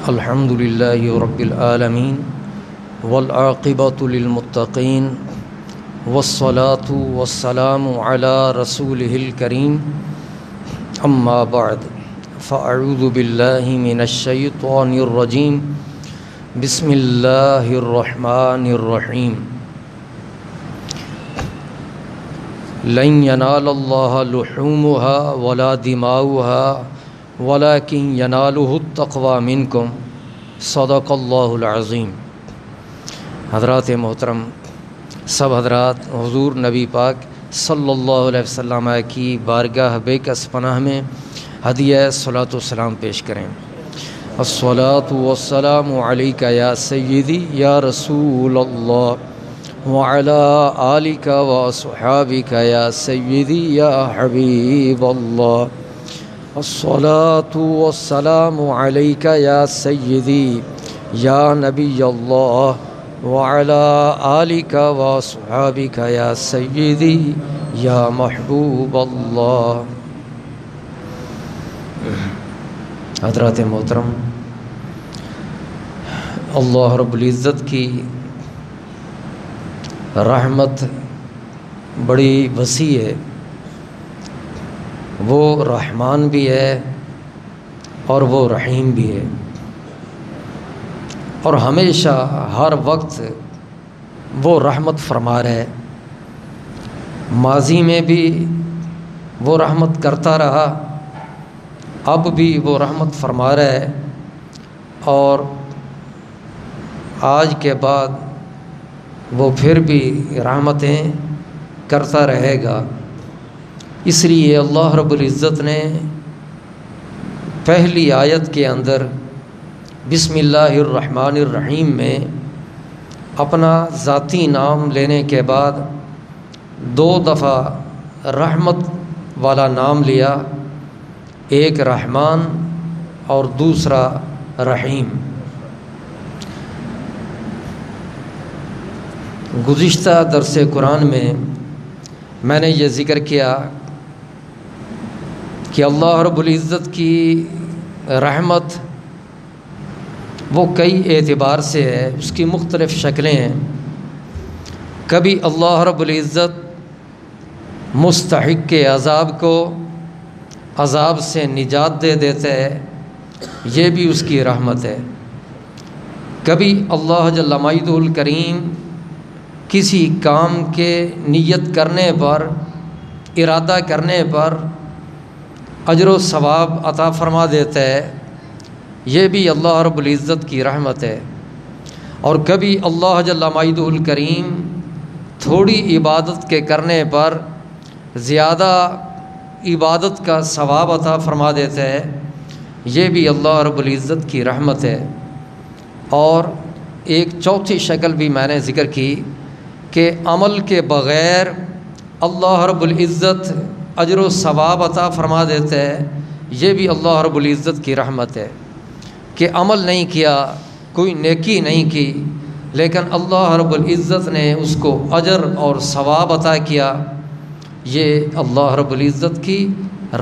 الحمد للہ رب العالمین والعاقبۃ للمتقین والصلاة والسلام علی رسولہ الکریم اما بعد فاعوذ باللہ من الشیطان الرجیم بسم اللہ الرحمن الرحیم لن ینال اللہ لحومها ولا دماؤها ولیکن ینالہ التقوی منکم صدق اللہ العظیم۔ حضرات محترم، سب حضرات حضور نبی پاک صلی اللہ علیہ وسلم کی بارگاہ بیکس پناہ میں ہدیہ صلاۃ والسلام پیش کریں۔ الصلاۃ والسلام علیک یا سیدی یا رسول اللہ وعلی آلک واصحابک یا سیدی یا حبیب اللہ۔ الصلاۃ والسلام علیک یا سیدی یا نبی اللہ وعلی آلک واصحابک یا سیدی یا محبوب اللہ۔ حضرات محترم، اللہ رب العزت کی رحمت بڑی وسیع ہے، وہ رحمان بھی ہے اور وہ رحیم بھی ہے، اور ہمیشہ ہر وقت وہ رحمت فرما رہا ہے۔ ماضی میں بھی وہ رحمت کرتا رہا، اب بھی وہ رحمت فرما رہا ہے، اور آج کے بعد وہ پھر بھی رحمتیں کرتا رہے گا۔ اس لیے اللہ رب العزت نے پہلی آیت کے اندر بسم اللہ الرحمن الرحیم میں اپنا ذاتی نام لینے کے بعد 2 دفعہ رحمت والا نام لیا، ایک رحمان اور دوسرا رحیم۔ گزشتہ درس قرآن میں نے یہ ذکر کیا کہ اللہ رب العزت کی رحمت وہ کئی اعتبار سے ہے، اس کی مختلف شکلیں ہیں۔ کبھی اللہ رب العزت مستحق کے عذاب کو عذاب سے نجات دے دیتے ہے، یہ بھی اس کی رحمت ہے۔ کبھی اللہ جل مجدہ الکریم کسی کام کے نیت کرنے پر، ارادہ کرنے پر اجر و ثواب عطا فرما دیتا ہے، یہ بھی اللہ رب العزت کی رحمت ہے۔ اور کبھی اللہ جل مجدہ الکریم تھوڑی عبادت کے کرنے پر زیادہ عبادت کا ثواب عطا فرما دیتا ہے، یہ بھی اللہ رب العزت کی رحمت ہے۔ اور ایک چوتھی شکل بھی میں نے ذکر کی کہ عمل کے بغیر اللہ رب العزت اجر و ثواب عطا فرما دیتا ہے، یہ بھی اللہ رب العزت کی رحمت ہے۔ کہ عمل نہیں کیا، کوئی نیکی نہیں کی، لیکن اللہ رب العزت نے اس کو اجر اور ثواب عطا کیا، یہ اللہ رب العزت کی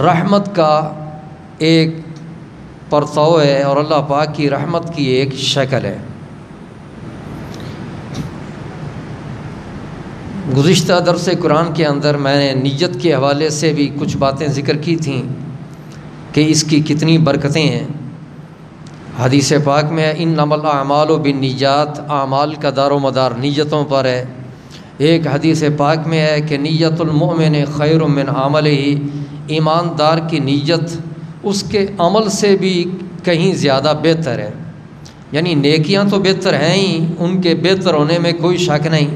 رحمت کا ایک پرتو ہے اور اللہ پاک کی رحمت کی ایک شکل ہے۔ گزشتہ درس قرآن کے اندر میں نے نیت کے حوالے سے بھی کچھ باتیں ذکر کی تھیں کہ اس کی کتنی برکتیں ہیں۔ حدیث پاک میں انما الاعمال بالنیات، اعمال کا دار و مدار نیتوں پر ہے۔ ایک حدیث پاک میں ہے کہ نیت المؤمن خیر من عملہ، ایماندار کی نیت اس کے عمل سے بھی کہیں زیادہ بہتر ہے۔ یعنی نیکیاں تو بہتر ہیں ہی، ان کے بہتر ہونے میں کوئی شک نہیں،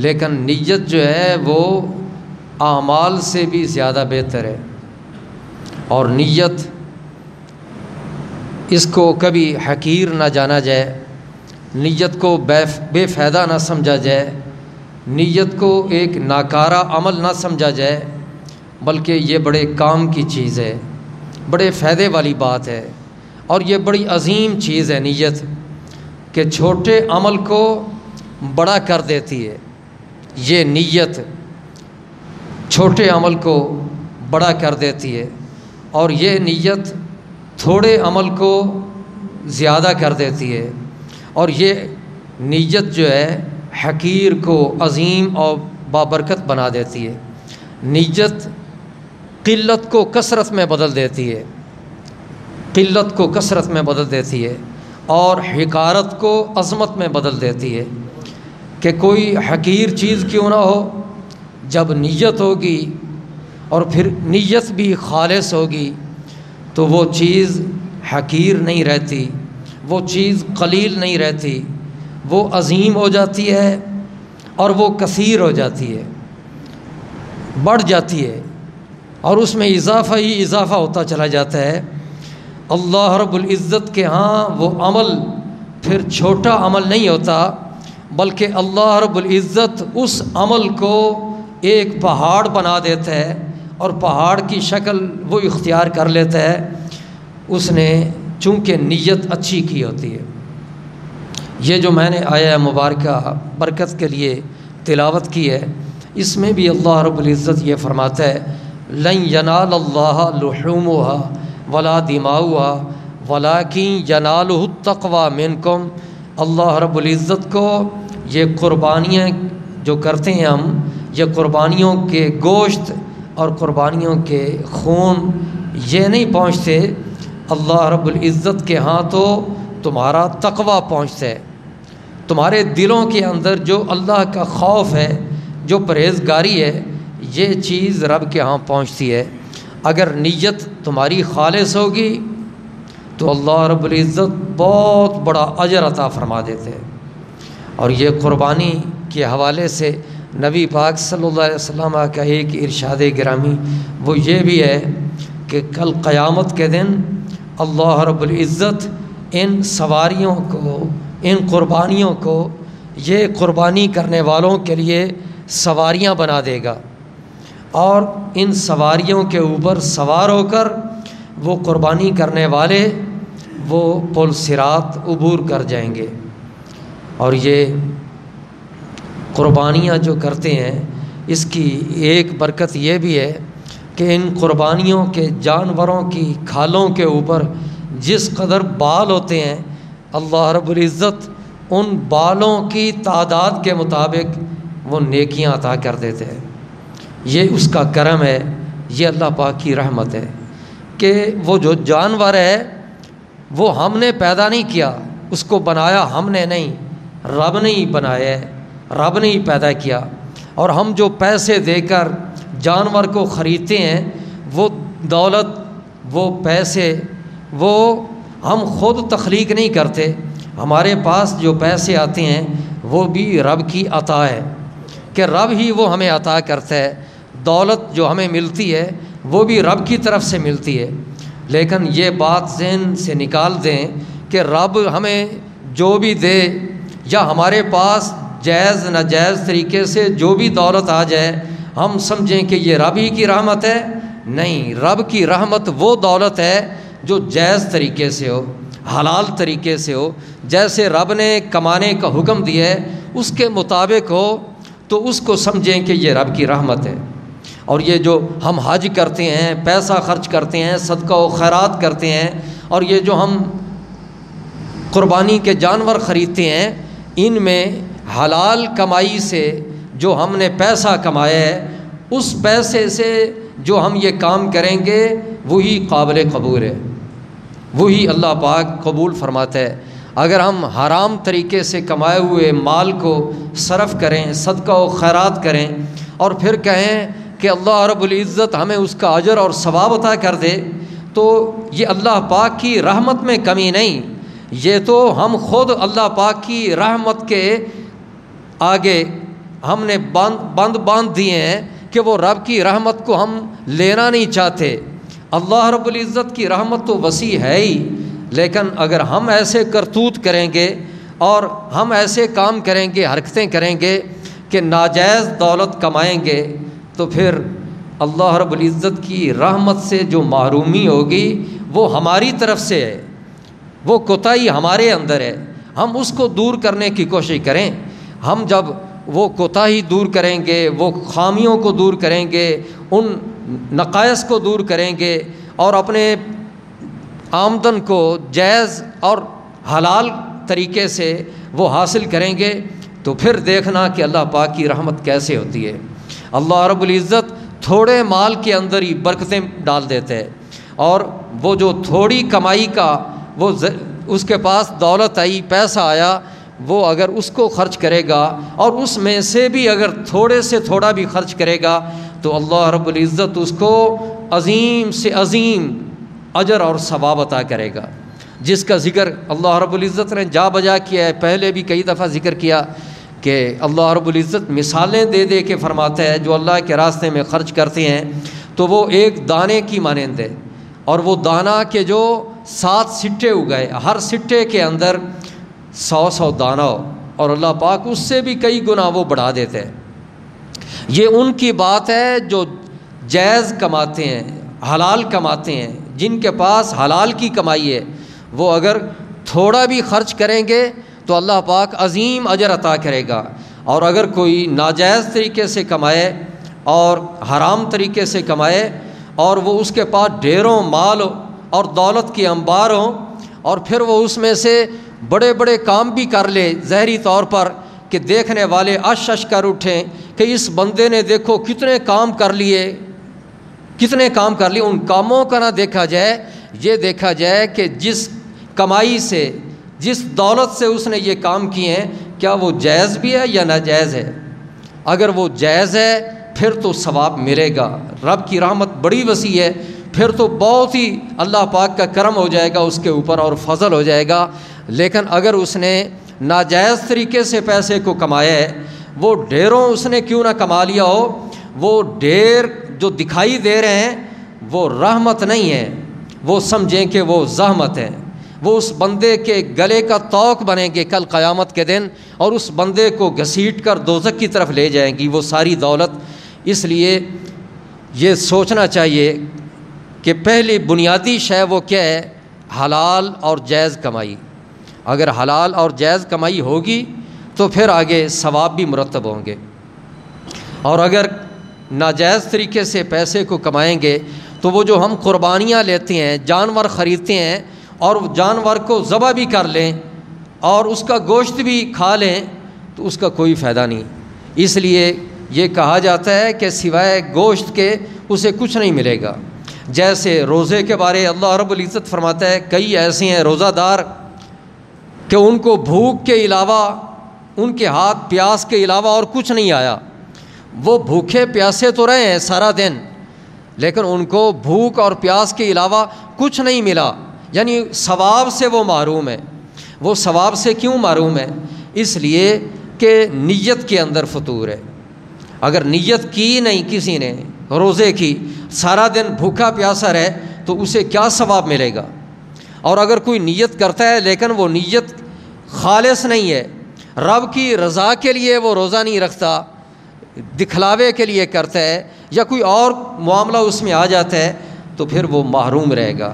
لیکن نیت جو ہے وہ اعمال سے بھی زیادہ بہتر ہے۔ اور نیت اس کو کبھی حقیر نہ جانا جائے، نیت کو بے فائدہ نہ سمجھا جائے، نیت کو ایک ناکارہ عمل نہ سمجھا جائے، بلکہ یہ بڑے کام کی چیز ہے، بڑے فائدے والی بات ہے، اور یہ بڑی عظیم چیز ہے نیت، کہ چھوٹے عمل کو بڑا کر دیتی ہے۔ یہ نیت چھوٹے عمل کو بڑا کر دیتی ہے، اور یہ نیت تھوڑے عمل کو زیادہ کر دیتی ہے، اور یہ نیت جو ہے حقیر کو عظیم اور بابرکت بنا دیتی ہے۔ نیت قلت کو کثرت میں بدل دیتی ہے، قلت کو کثرت میں بدل دیتی ہے، اور حقارت کو عظمت میں بدل دیتی ہے۔ کہ کوئی حقیر چیز کیوں نہ ہو، جب نیت ہوگی اور پھر نیت بھی خالص ہوگی تو وہ چیز حقیر نہیں رہتی، وہ چیز قلیل نہیں رہتی، وہ عظیم ہو جاتی ہے اور وہ کثیر ہو جاتی ہے، بڑھ جاتی ہے، اور اس میں اضافہ ہی اضافہ ہوتا چلا جاتا ہے۔ اللہ رب العزت کے ہاں وہ عمل پھر چھوٹا عمل نہیں ہوتا، بلکہ اللہ رب العزت اس عمل کو ایک پہاڑ بنا دیتا ہے، اور پہاڑ کی شکل وہ اختیار کر لیتا ہے، اس نے چونکہ نیت اچھی کی ہوتی ہے۔ یہ جو میں نے آیہ مبارکہ برکت کے لیے تلاوت کی ہے، اس میں بھی اللہ رب العزت یہ فرماتا ہے لن ینال اللہ لحومها ولا دماؤها ولکن ینالہ التقوی منکم۔ اللہ رب العزت کو یہ قربانیاں جو کرتے ہیں ہم، یہ قربانیوں کے گوشت اور قربانیوں کے خون یہ نہیں پہنچتے، اللہ رب العزت کے ہاں تو تمہارا تقوی پہنچتا ہے، تمہارے دلوں کے اندر جو اللہ کا خوف ہے، جو پرہیزگاری ہے، یہ چیز رب کے ہاں پہنچتی ہے۔ اگر نیت تمہاری خالص ہوگی تو اللہ رب العزت بہت بڑا اجر عطا فرما دیتے ہیں۔ اور یہ قربانی کے حوالے سے نبی پاک صلی اللہ علیہ وسلم کا ایک ارشاد گرامی وہ یہ بھی ہے کہ کل قیامت کے دن اللہ رب العزت ان سواریوں کو، ان قربانیوں کو، یہ قربانی کرنے والوں کے لیے سواریاں بنا دے گا، اور ان سواریوں کے اوپر سوار ہو کر وہ قربانی کرنے والے وہ پل صراط عبور کر جائیں گے۔ اور یہ قربانیاں جو کرتے ہیں اس کی ایک برکت یہ بھی ہے کہ ان قربانیوں کے جانوروں کی کھالوں کے اوپر جس قدر بال ہوتے ہیں، اللہ رب العزت ان بالوں کی تعداد کے مطابق وہ نیکیاں عطا کر دیتے ہیں۔ یہ اس کا کرم ہے، یہ اللہ پاک کی رحمت ہے کہ وہ جو جانور ہے وہ ہم نے پیدا نہیں کیا، اس کو بنایا ہم نے نہیں، رب نے ہی بنایا ہے، رب نے ہی پیدا کیا۔ اور ہم جو پیسے دے کر جانور کو خریدتے ہیں، وہ دولت، وہ پیسے، وہ ہم خود تخلیق نہیں کرتے، ہمارے پاس جو پیسے آتے ہیں وہ بھی رب کی عطا ہے کہ رب ہی وہ ہمیں عطا کرتا ہے۔ دولت جو ہمیں ملتی ہے وہ بھی رب کی طرف سے ملتی ہے، لیکن یہ بات ذہن سے نکال دیں کہ رب ہمیں جو بھی دے یا ہمارے پاس جائز ناجائز طریقے سے جو بھی دولت آ جائے ہم سمجھیں کہ یہ رب ہی کی رحمت ہے۔ نہیں، رب کی رحمت وہ دولت ہے جو جائز طریقے سے ہو، حلال طریقے سے ہو، جیسے رب نے کمانے کا حکم دیا ہے اس کے مطابق ہو، تو اس کو سمجھیں کہ یہ رب کی رحمت ہے۔ اور یہ جو ہم حج کرتے ہیں، پیسہ خرچ کرتے ہیں، صدقہ و خیرات کرتے ہیں، اور یہ جو ہم قربانی کے جانور خریدتے ہیں، ان میں حلال کمائی سے جو ہم نے پیسہ کمایا ہے اس پیسے سے جو ہم یہ کام کریں گے وہی قابل قبول ہے، وہی اللہ پاک قبول فرماتا ہے۔ اگر ہم حرام طریقے سے کمائے ہوئے مال کو صرف کریں، صدقہ و خیرات کریں، اور پھر کہیں کہ اللہ رب العزت ہمیں اس کا اجر اور ثواب عطا کر دے، تو یہ اللہ پاک کی رحمت میں کمی نہیں، یہ تو ہم خود اللہ پاک کی رحمت کے آگے ہم نے باندھ دیے ہیں کہ وہ رب کی رحمت کو ہم لینا نہیں چاہتے۔ اللہ رب العزت کی رحمت تو وسیع ہے ہی، لیکن اگر ہم ایسے کرتوت کریں گے اور ہم ایسے کام کریں گے، حرکتیں کریں گے کہ ناجائز دولت کمائیں گے، تو پھر اللہ رب العزت کی رحمت سے جو محرومی ہوگی وہ ہماری طرف سے ہے، وہ کوتاہی ہمارے اندر ہے۔ ہم اس کو دور کرنے کی کوشش کریں۔ ہم جب وہ کوتاہی دور کریں گے، وہ خامیوں کو دور کریں گے، ان نقائص کو دور کریں گے، اور اپنے آمدن کو جائز اور حلال طریقے سے وہ حاصل کریں گے تو پھر دیکھنا کہ اللہ پاک کی رحمت کیسے ہوتی ہے۔ اللہ رب العزت تھوڑے مال کے اندر ہی برکتیں ڈال دیتے ہیں، اور وہ جو تھوڑی کمائی کا وہ اس کے پاس دولت آئی، پیسہ آیا، وہ اگر اس کو خرچ کرے گا اور اس میں سے بھی اگر تھوڑے سے تھوڑا بھی خرچ کرے گا تو اللہ رب العزت اس کو عظیم سے عظیم اجر اور ثواب عطا کرے گا، جس کا ذکر اللہ رب العزت نے جا بجا کیا ہے۔ پہلے بھی کئی دفعہ ذکر کیا کہ اللہ رب العزت مثالیں دے دے کے فرماتا ہے جو اللہ کے راستے میں خرچ کرتے ہیں تو وہ ایک دانے کی مانند ہے، اور وہ دانہ کے جو 7 سٹے اگائے، ہر سٹے کے اندر 100 دانہ ہو، اور اللہ پاک اس سے بھی کئی گنا وہ بڑھا دیتے ہیں۔ یہ ان کی بات ہے جو جائز کماتے ہیں، حلال کماتے ہیں، جن کے پاس حلال کی کمائی ہے، وہ اگر تھوڑا بھی خرچ کریں گے تو اللہ پاک عظیم اجر عطا کرے گا، اور اگر کوئی ناجائز طریقے سے کمائے اور حرام طریقے سے کمائے اور وہ اس کے پاس ڈھیروں مال اور دولت کے انبار ہوں، اور پھر وہ اس میں سے بڑے بڑے کام بھی کر لے ظاہری طور پر کہ دیکھنے والے اش اش کر اٹھیں کہ اس بندے نے دیکھو کتنے کام کر لیے، ان کاموں کا نہ دیکھا جائے، یہ دیکھا جائے کہ جس کمائی سے، جس دولت سے اس نے یہ کام کیے ہیں کیا وہ جائز بھی ہے یا ناجائز ہے۔ اگر وہ جائز ہے پھر تو ثواب ملے گا، رب کی رحمت بڑی وسیع ہے، پھر تو بہت ہی اللہ پاک کا کرم ہو جائے گا اس کے اوپر اور فضل ہو جائے گا۔ لیکن اگر اس نے ناجائز طریقے سے پیسے کو کمایا ہے، وہ ڈھیروں اس نے کیوں نہ کما لیا ہو، وہ ڈھیر جو دکھائی دے رہے ہیں وہ رحمت نہیں ہے، وہ سمجھیں کہ وہ زحمت ہے، وہ اس بندے کے گلے کا توق بنیں گے کل قیامت کے دن، اور اس بندے کو گھسیٹ کر دوزخ کی طرف لے جائیں گی وہ ساری دولت۔ اس لیے یہ سوچنا چاہیے کہ پہلی بنیادی شے وہ کیا ہے، حلال اور جائز کمائی۔ اگر حلال اور جائز کمائی ہوگی تو پھر آگے ثواب بھی مرتب ہوں گے، اور اگر ناجائز طریقے سے پیسے کو کمائیں گے تو وہ جو ہم قربانیاں لیتے ہیں، جانور خریدتے ہیں اور جانور کو ذبح بھی کر لیں اور اس کا گوشت بھی کھا لیں تو اس کا کوئی فائدہ نہیں۔ اس لیے یہ کہا جاتا ہے کہ سوائے گوشت کے اسے کچھ نہیں ملے گا۔ جیسے روزے کے بارے اللہ رب العزت فرماتا ہے کئی ایسے ہیں روزہ دار کہ ان کو بھوک کے علاوہ، ان کے ہاتھ پیاس کے علاوہ اور کچھ نہیں آیا، وہ بھوکے پیاسے تو رہے ہیں سارا دن لیکن ان کو بھوک اور پیاس کے علاوہ کچھ نہیں ملا، یعنی ثواب سے وہ محروم ہے۔ وہ ثواب سے کیوں محروم ہے؟ اس لیے کہ نیت کے اندر فطور ہے۔ اگر نیت کی نہیں کسی نے روزے کی، سارا دن بھوکا پیاسا رہے تو اسے کیا ثواب ملے گا؟ اور اگر کوئی نیت کرتا ہے لیکن وہ نیت خالص نہیں ہے، رب کی رضا کے لیے وہ روزہ نہیں رکھتا، دکھلاوے کے لیے کرتا ہے یا کوئی اور معاملہ اس میں آ جاتا ہے تو پھر وہ محروم رہے گا۔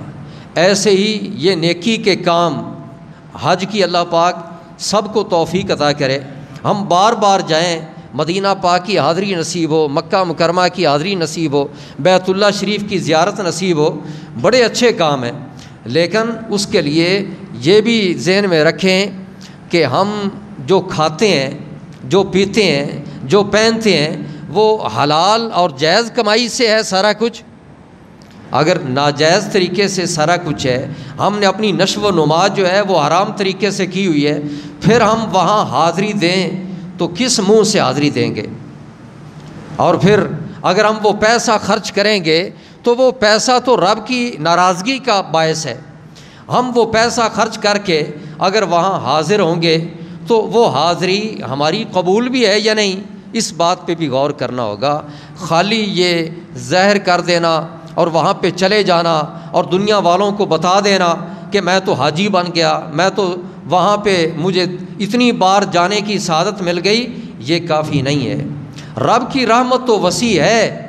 ایسے ہی یہ نیکی کے کام، حج کی اللہ پاک سب کو توفیق عطا کرے، ہم بار بار جائیں، مدینہ پاک کی حاضری نصیب ہو، مکہ مکرمہ کی حاضری نصیب ہو، بیت اللہ شریف کی زیارت نصیب ہو، بڑے اچھے کام ہیں، لیکن اس کے لیے یہ بھی ذہن میں رکھیں کہ ہم جو کھاتے ہیں، جو پیتے ہیں، جو پہنتے ہیں وہ حلال اور جائز کمائی سے ہے سارا کچھ۔ اگر ناجائز طریقے سے سارا کچھ ہے، ہم نے اپنی نشو و نما جو ہے وہ حرام طریقے سے کی ہوئی ہے، پھر ہم وہاں حاضری دیں تو کس منہ سے حاضری دیں گے؟ اور پھر اگر ہم وہ پیسہ خرچ کریں گے تو وہ پیسہ تو رب کی ناراضگی کا باعث ہے۔ ہم وہ پیسہ خرچ کر کے اگر وہاں حاضر ہوں گے تو وہ حاضری ہماری قبول بھی ہے یا نہیں، اس بات پہ بھی غور کرنا ہوگا۔ خالی یہ ظاہر کر دینا اور وہاں پہ چلے جانا اور دنیا والوں کو بتا دینا کہ میں تو حاجی بن گیا، میں تو وہاں پہ مجھے اتنی بار جانے کی سعادت مل گئی، یہ کافی نہیں ہے۔ رب کی رحمت تو وسیع ہے،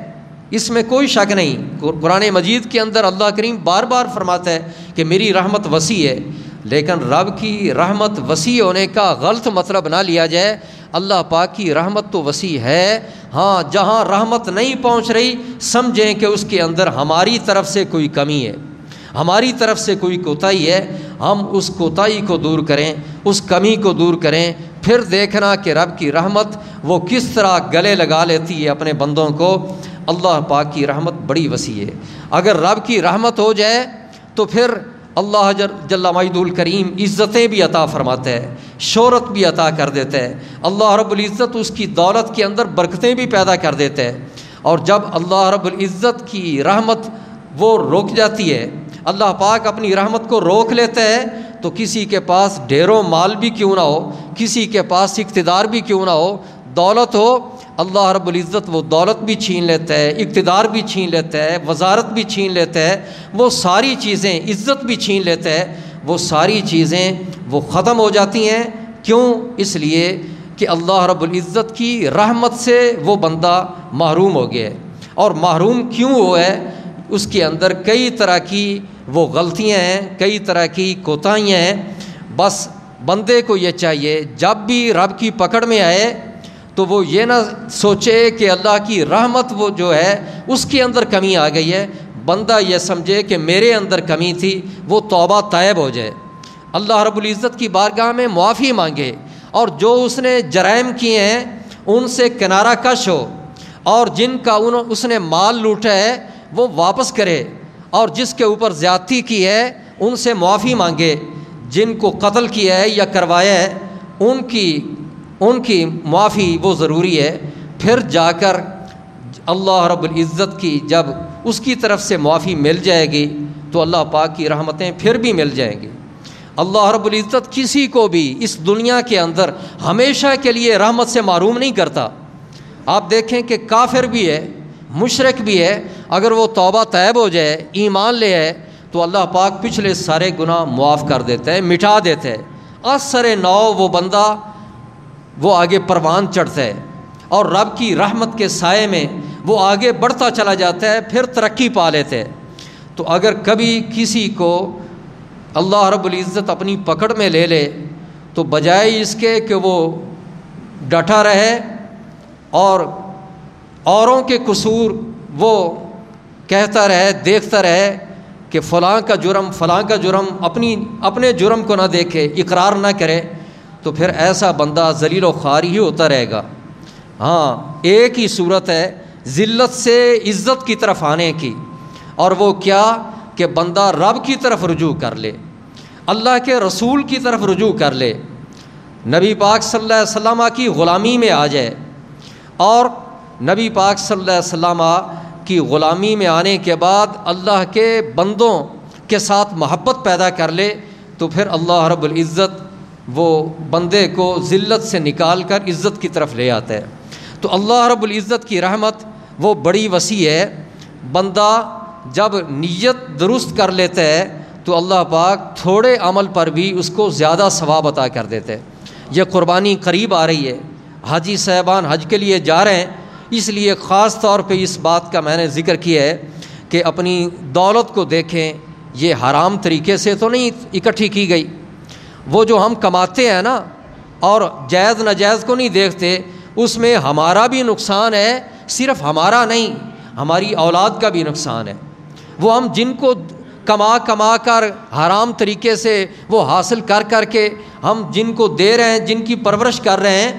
اس میں کوئی شک نہیں۔ قرآن مجید کے اندر اللہ کریم بار بار فرماتا ہے کہ میری رحمت وسیع ہے، لیکن رب کی رحمت وسیع ہونے کا غلط مطلب نہ لیا جائے۔ اللہ پاک کی رحمت تو وسیع ہے، ہاں جہاں رحمت نہیں پہنچ رہی سمجھیں کہ اس کے اندر ہماری طرف سے کوئی کمی ہے، ہماری طرف سے کوئی کوتاہی ہے، ہم اس کوتاہی کو دور کریں، اس کمی کو دور کریں، پھر دیکھنا کہ رب کی رحمت وہ کس طرح گلے لگا لیتی ہے اپنے بندوں کو۔ اللہ پاک کی رحمت بڑی وسیع ہے۔ اگر رب کی رحمت ہو جائے تو پھر اللہ جل مجدہ الکریم عزتیں بھی عطا فرماتا ہے، شہرت بھی عطا کر دیتا ہے۔ اللہ رب العزت اس کی دولت کے اندر برکتیں بھی پیدا کر دیتا ہے۔ اور جب اللہ رب العزت کی رحمت وہ روک جاتی ہے، اللہ پاک اپنی رحمت کو روک لیتا ہے، تو کسی کے پاس ڈھیروں مال بھی کیوں نہ ہو، کسی کے پاس اقتدار بھی کیوں نہ ہو، دولت ہو، اللہ رب العزت وہ دولت بھی چھین لیتا ہے، اقتدار بھی چھین لیتا ہے، وزارت بھی چھین لیتا ہے، وہ ساری چیزیں، عزت بھی چھین لیتا ہے، وہ ساری چیزیں وہ ختم ہو جاتی ہیں۔ کیوں؟ اس لیے کہ اللہ رب العزت کی رحمت سے وہ بندہ محروم ہو گیا ہے۔ اور محروم کیوں ہوا ہے؟ اس کے اندر کئی طرح کی وہ غلطیاں ہیں، کئی طرح کی کوتاہیاں ہیں۔ بس بندے کو یہ چاہیے جب بھی رب کی پکڑ میں آئے تو وہ یہ نہ سوچے کہ اللہ کی رحمت وہ جو ہے اس کے اندر کمی آ گئی ہے، بندہ یہ سمجھے کہ میرے اندر کمی تھی، وہ توبہ طائب ہو جائے، اللہ رب العزت کی بارگاہ میں معافی مانگے، اور جو اس نے جرائم کیے ہیں ان سے کنارہ کش ہو، اور جن کا اس نے مال لوٹا ہے وہ واپس کرے، اور جس کے اوپر زیادتی کی ہے ان سے معافی مانگے، جن کو قتل کیا ہے یا کروایا ہے ان کی معافی وہ ضروری ہے۔ پھر جا کر اللہ رب العزت کی جب اس کی طرف سے معافی مل جائے گی تو اللہ پاک کی رحمتیں پھر بھی مل جائیں گی۔ اللہ رب العزت کسی کو بھی اس دنیا کے اندر ہمیشہ کے لیے رحمت سے محروم نہیں کرتا۔ آپ دیکھیں کہ کافر بھی ہے، مشرک بھی ہے، اگر وہ توبہ طیب ہو جائے، ایمان لے آئے، تو اللہ پاک پچھلے سارے گناہ معاف کر دیتا ہے، مٹا دیتا ہے۔ اثر نو وہ بندہ وہ آگے پروان چڑھتا ہے، اور رب کی رحمت کے سائے میں وہ آگے بڑھتا چلا جاتا ہے، پھر ترقی پا لیتے ہیں۔ تو اگر کبھی کسی کو اللہ رب العزت اپنی پکڑ میں لے لے تو بجائے اس کے کہ وہ ڈٹا رہے اور اوروں کے قصور وہ کہتا رہے، دیکھتا رہے کہ فلاں کا جرم اپنے جرم کو نہ دیکھے، اقرار نہ کرے، تو پھر ایسا بندہ ذلیل و خوار ہی ہوتا رہے گا۔ ہاں، ایک ہی صورت ہے ذلت سے عزت کی طرف آنے کی، اور وہ کیا کہ بندہ رب کی طرف رجوع کر لے، اللہ کے رسول کی طرف رجوع کر لے، نبی پاک صلی اللہ علیہ وسلم کی غلامی میں آ جائے، اور نبی پاک صلی اللہ علیہ وسلم کی غلامی میں آنے کے بعد اللہ کے بندوں کے ساتھ محبت پیدا کر لے، تو پھر اللہ رب العزت وہ بندے کو ذلت سے نکال کر عزت کی طرف لے آتا ہے۔ تو اللہ رب العزت کی رحمت وہ بڑی وسیع ہے۔ بندہ جب نیت درست کر لیتا ہے تو اللہ پاک تھوڑے عمل پر بھی اس کو زیادہ ثواب عطا کر دیتے ہیں۔ یہ قربانی قریب آ رہی ہے، حاجی صاحبان حج کے لیے جا رہے ہیں، اس لیے خاص طور پہ اس بات کا میں نے ذکر کیا ہے کہ اپنی دولت کو دیکھیں، یہ حرام طریقے سے تو نہیں اکٹھی کی گئی، وہ جو ہم کماتے ہیں نا، اور جائز ناجائز کو نہیں دیکھتے، اس میں ہمارا بھی نقصان ہے، صرف ہمارا نہیں، ہماری اولاد کا بھی نقصان ہے۔ وہ ہم جن کو کما کر حرام طریقے سے وہ حاصل کر کے ہم جن کو دے رہے ہیں، جن کی پرورش کر رہے ہیں،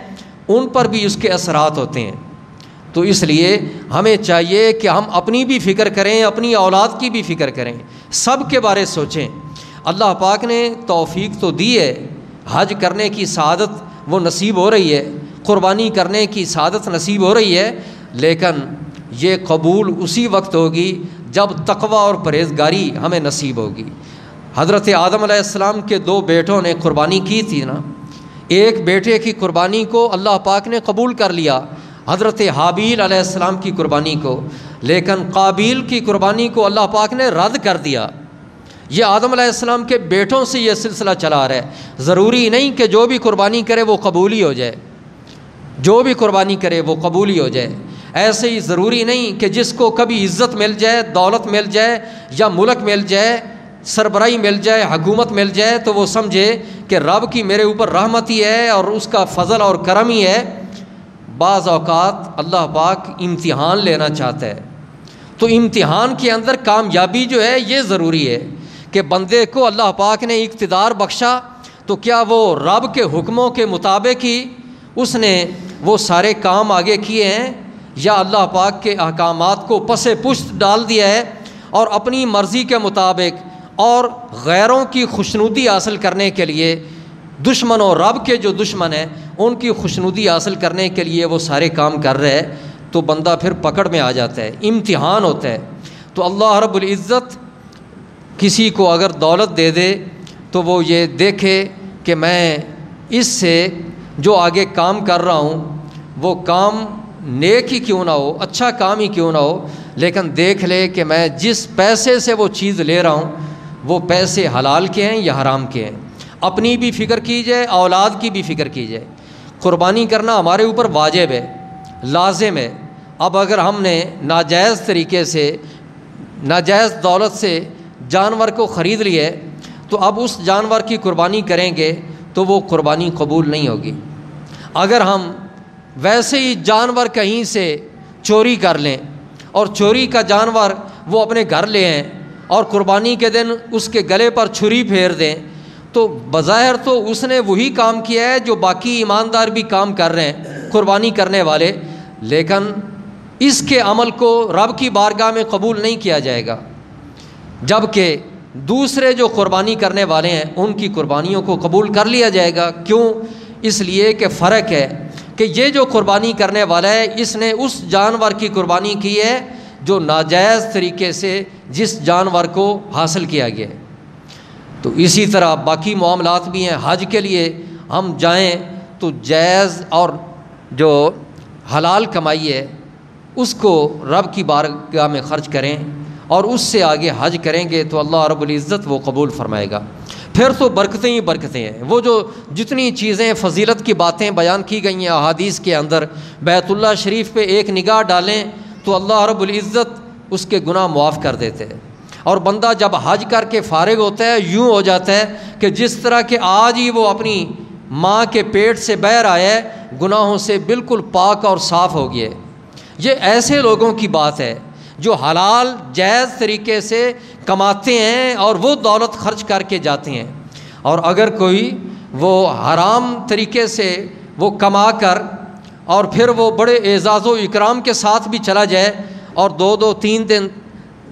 ان پر بھی اس کے اثرات ہوتے ہیں۔ تو اس لیے ہمیں چاہیے کہ ہم اپنی بھی فکر کریں، اپنی اولاد کی بھی فکر کریں، سب کے بارے سوچیں۔ اللہ پاک نے توفیق تو دی ہے، حج کرنے کی سعادت وہ نصیب ہو رہی ہے، قربانی کرنے کی سعادت نصیب ہو رہی ہے، لیکن یہ قبول اسی وقت ہوگی جب تقوی اور پرہیزگاری ہمیں نصیب ہوگی۔ حضرت آدم علیہ السلام کے 2 بیٹوں نے قربانی کی تھی نا، ایک بیٹے کی قربانی کو اللہ پاک نے قبول کر لیا، حضرت حابیل علیہ السلام کی قربانی کو، لیکن قابیل کی قربانی کو اللہ پاک نے رد کر دیا۔ یہ آدم علیہ السلام کے بیٹوں سے یہ سلسلہ چلا رہا ہے۔ ضروری نہیں کہ جو بھی قربانی کرے وہ قبول ہی ہو جائے، جو بھی قربانی کرے وہ قبول ہی ہو جائے۔ ایسے ہی ضروری نہیں کہ جس کو کبھی عزت مل جائے، دولت مل جائے، یا ملک مل جائے، سربراہی مل جائے، حکومت مل جائے، تو وہ سمجھے کہ رب کی میرے اوپر رحمت ہی ہے اور اس کا فضل اور کرم ہی ہے۔ بعض اوقات اللہ پاک امتحان لینا چاہتا ہے، تو امتحان کے اندر کامیابی جو ہے یہ ضروری ہے۔ کہ بندے کو اللہ پاک نے اقتدار بخشا تو کیا وہ رب کے حکموں کے مطابق ہی اس نے وہ سارے کام آگے کیے ہیں، یا اللہ پاک کے احکامات کو پس پشت ڈال دیا ہے اور اپنی مرضی کے مطابق اور غیروں کی خوشنودی حاصل کرنے کے لیے، دشمنوں رب کے جو دشمن ہیں ان کی خوشنودی حاصل کرنے کے لیے وہ سارے کام کر رہے ہیں، تو بندہ پھر پکڑ میں آ جاتا ہے، امتحان ہوتا ہے۔ تو اللہ رب العزت کسی کو اگر دولت دے دے تو وہ یہ دیکھے کہ میں اس سے جو آگے کام کر رہا ہوں وہ کام نیک ہی کیوں نہ ہو، اچھا کام ہی کیوں نہ ہو، لیکن دیکھ لے کہ میں جس پیسے سے وہ چیز لے رہا ہوں وہ پیسے حلال کے ہیں یا حرام کے ہیں۔ اپنی بھی فکر کی جائے، اولاد کی بھی فکر کی جائے۔ قربانی کرنا ہمارے اوپر واجب ہے، لازم ہے۔ اب اگر ہم نے ناجائز طریقے سے، ناجائز دولت سے جانور کو خرید لیا ہے تو اب اس جانور کی قربانی کریں گے تو وہ قربانی قبول نہیں ہوگی۔ اگر ہم ویسے ہی جانور کہیں سے چوری کر لیں اور چوری کا جانور وہ اپنے گھر لے آئیں اور قربانی کے دن اس کے گلے پر چھری پھیر دیں تو بظاہر تو اس نے وہی کام کیا ہے جو باقی ایماندار بھی کام کر رہے ہیں قربانی کرنے والے، لیکن اس کے عمل کو رب کی بارگاہ میں قبول نہیں کیا جائے گا، جبکہ دوسرے جو قربانی کرنے والے ہیں ان کی قربانیوں کو قبول کر لیا جائے گا۔ کیوں؟ اس لیے کہ فرق ہے کہ یہ جو قربانی کرنے والا ہے اس نے اس جانور کی قربانی کی ہے جو ناجائز طریقے سے جس جانور کو حاصل کیا گیا ہے۔ تو اسی طرح باقی معاملات بھی ہیں۔ حج کے لیے ہم جائیں تو جائز اور جو حلال کمائی ہے اس کو رب کی بارگاہ میں خرچ کریں اور اس سے آگے حج کریں گے تو اللہ رب العزت وہ قبول فرمائے گا۔ پھر تو برکتیں ہی برکتیں ہیں۔ وہ جو جتنی چیزیں فضیلت کی باتیں بیان کی گئی ہیں احادیث کے اندر، بیت اللہ شریف پہ ایک نگاہ ڈالیں تو اللہ رب العزت اس کے گناہ معاف کر دیتے ہیں، اور بندہ جب حج کر کے فارغ ہوتا ہے یوں ہو جاتا ہے کہ جس طرح کہ آج ہی وہ اپنی ماں کے پیٹ سے باہر آیا ہے، گناہوں سے بالکل پاک اور صاف ہو گیا ہے۔ یہ ایسے لوگوں کی بات ہے جو حلال جائز طریقے سے کماتے ہیں اور وہ دولت خرچ کر کے جاتے ہیں، اور اگر کوئی وہ حرام طریقے سے وہ کما کر اور پھر وہ بڑے اعزاز و اکرام کے ساتھ بھی چلا جائے اور 2-3 دن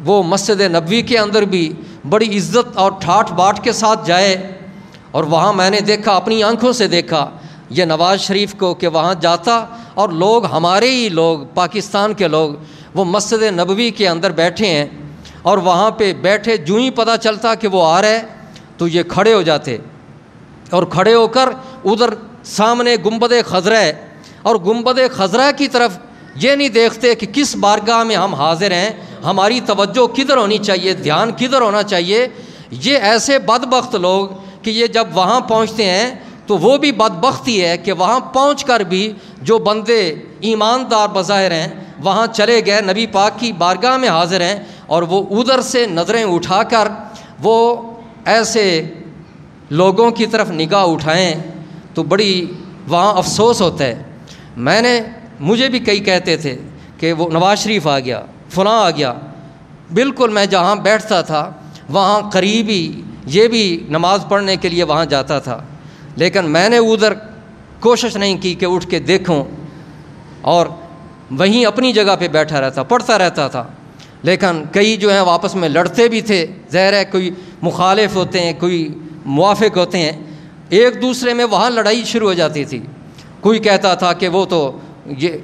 وہ مسجد نبوی کے اندر بھی بڑی عزت اور ٹھاٹ باٹ کے ساتھ جائے، اور وہاں میں نے دیکھا، اپنی آنکھوں سے دیکھا یہ نواز شریف کو کہ وہاں جاتا اور لوگ، ہمارے ہی لوگ، پاکستان کے لوگ، وہ مسجد نبوی کے اندر بیٹھے ہیں اور وہاں پہ بیٹھے جو ہی پتہ چلتا کہ وہ آ رہا ہے تو یہ کھڑے ہو جاتے اور کھڑے ہو کر ادھر سامنے گنبد خضرا ہے اور گنبد خضرا کی طرف یہ نہیں دیکھتے کہ کس بارگاہ میں ہم حاضر ہیں، ہماری توجہ کدھر ہونی چاہیے، دھیان کدھر ہونا چاہیے۔ یہ ایسے بدبخت لوگ کہ یہ جب وہاں پہنچتے ہیں تو وہ بھی بدبخت ہی ہے کہ وہاں پہنچ کر بھی جو بندے ایماندار بظاہر ہیں وہاں چلے گئے، نبی پاک کی بارگاہ میں حاضر ہیں، اور وہ ادھر سے نظریں اٹھا کر وہ ایسے لوگوں کی طرف نگاہ اٹھائیں تو بڑی وہاں افسوس ہوتا ہے۔ مجھے بھی کئی کہتے تھے کہ وہ نواز شریف آ گیا، فلاں آ گیا، بالکل میں جہاں بیٹھتا تھا وہاں قریبی یہ بھی نماز پڑھنے کے لیے وہاں جاتا تھا، لیکن میں نے ادھر کوشش نہیں کی کہ اٹھ کے دیکھوں، اور وہیں اپنی جگہ پہ بیٹھا رہتا، پڑھتا رہتا تھا۔ لیکن کئی جو ہیں آپس میں لڑتے بھی تھے، ظاہر ہے کوئی مخالف ہوتے ہیں، کوئی موافق ہوتے ہیں، ایک دوسرے میں وہاں لڑائی شروع ہو جاتی تھی۔ کوئی کہتا تھا کہ وہ تو یہ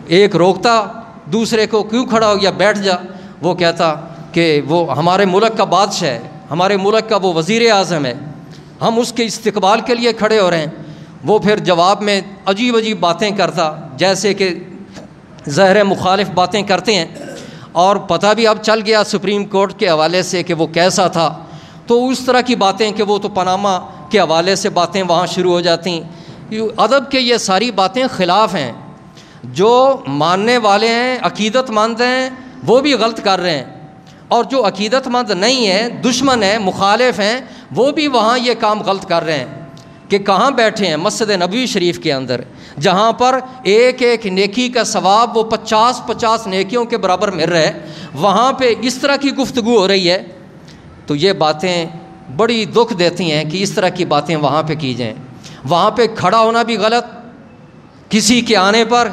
ایک روکتا دوسرے کو، کیوں کھڑا ہو گیا، بیٹھ جا۔ وہ کہتا کہ وہ ہمارے ملک کا بادشاہ ہے، ہمارے ملک کا وہ وزیر اعظم ہے، ہم اس کے استقبال کے لیے کھڑے ہو رہے ہیں۔ وہ پھر جواب میں عجیب عجیب باتیں کرتا، جیسے کہ ظاہر مخالف باتیں کرتے ہیں، اور پتہ بھی اب چل گیا سپریم کورٹ کے حوالے سے کہ وہ کیسا تھا، تو اس طرح کی باتیں کہ وہ تو پاناما کے حوالے سے باتیں وہاں شروع ہو جاتی۔ ادب کے یہ ساری باتیں خلاف ہیں۔ جو ماننے والے ہیں، عقیدت مند ہیں، وہ بھی غلط کر رہے ہیں، اور جو عقیدت مند نہیں ہیں، دشمن ہیں، مخالف ہیں، وہ بھی وہاں یہ کام غلط کر رہے ہیں کہ کہاں بیٹھے ہیں، مسجد نبوی شریف کے اندر، جہاں پر ایک ایک نیکی کا ثواب وہ 50 نیکیوں کے برابر مل رہا ہے، وہاں پہ اس طرح کی گفتگو ہو رہی ہے تو یہ باتیں بڑی دکھ دیتی ہیں کہ اس طرح کی باتیں وہاں پہ کی جائیں۔ وہاں پہ کھڑا ہونا بھی غلط کسی کے آنے پر،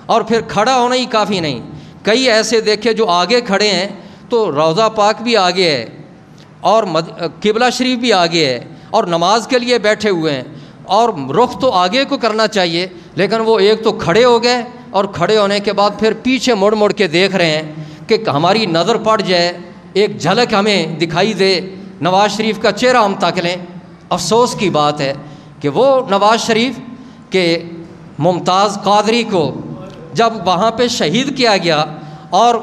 اور پھر کھڑا ہونا ہی کافی نہیں، کئی ایسے دیکھے جو آگے کھڑے ہیں تو روضہ پاک بھی آگے ہے اور قبلہ شریف بھی آگے ہے اور نماز کے لیے بیٹھے ہوئے ہیں، اور رخ تو آگے کو کرنا چاہیے، لیکن وہ ایک تو کھڑے ہو گئے اور کھڑے ہونے کے بعد پھر پیچھے مڑ مڑ کے دیکھ رہے ہیں کہ ہماری نظر پڑ جائے، ایک جھلک ہمیں دکھائی دے، نواز شریف کا چہرہ ہم تک لیں۔ افسوس کی بات ہے کہ وہ نواز شریف کے ممتاز قادری کو جب وہاں پہ شہید کیا گیا اور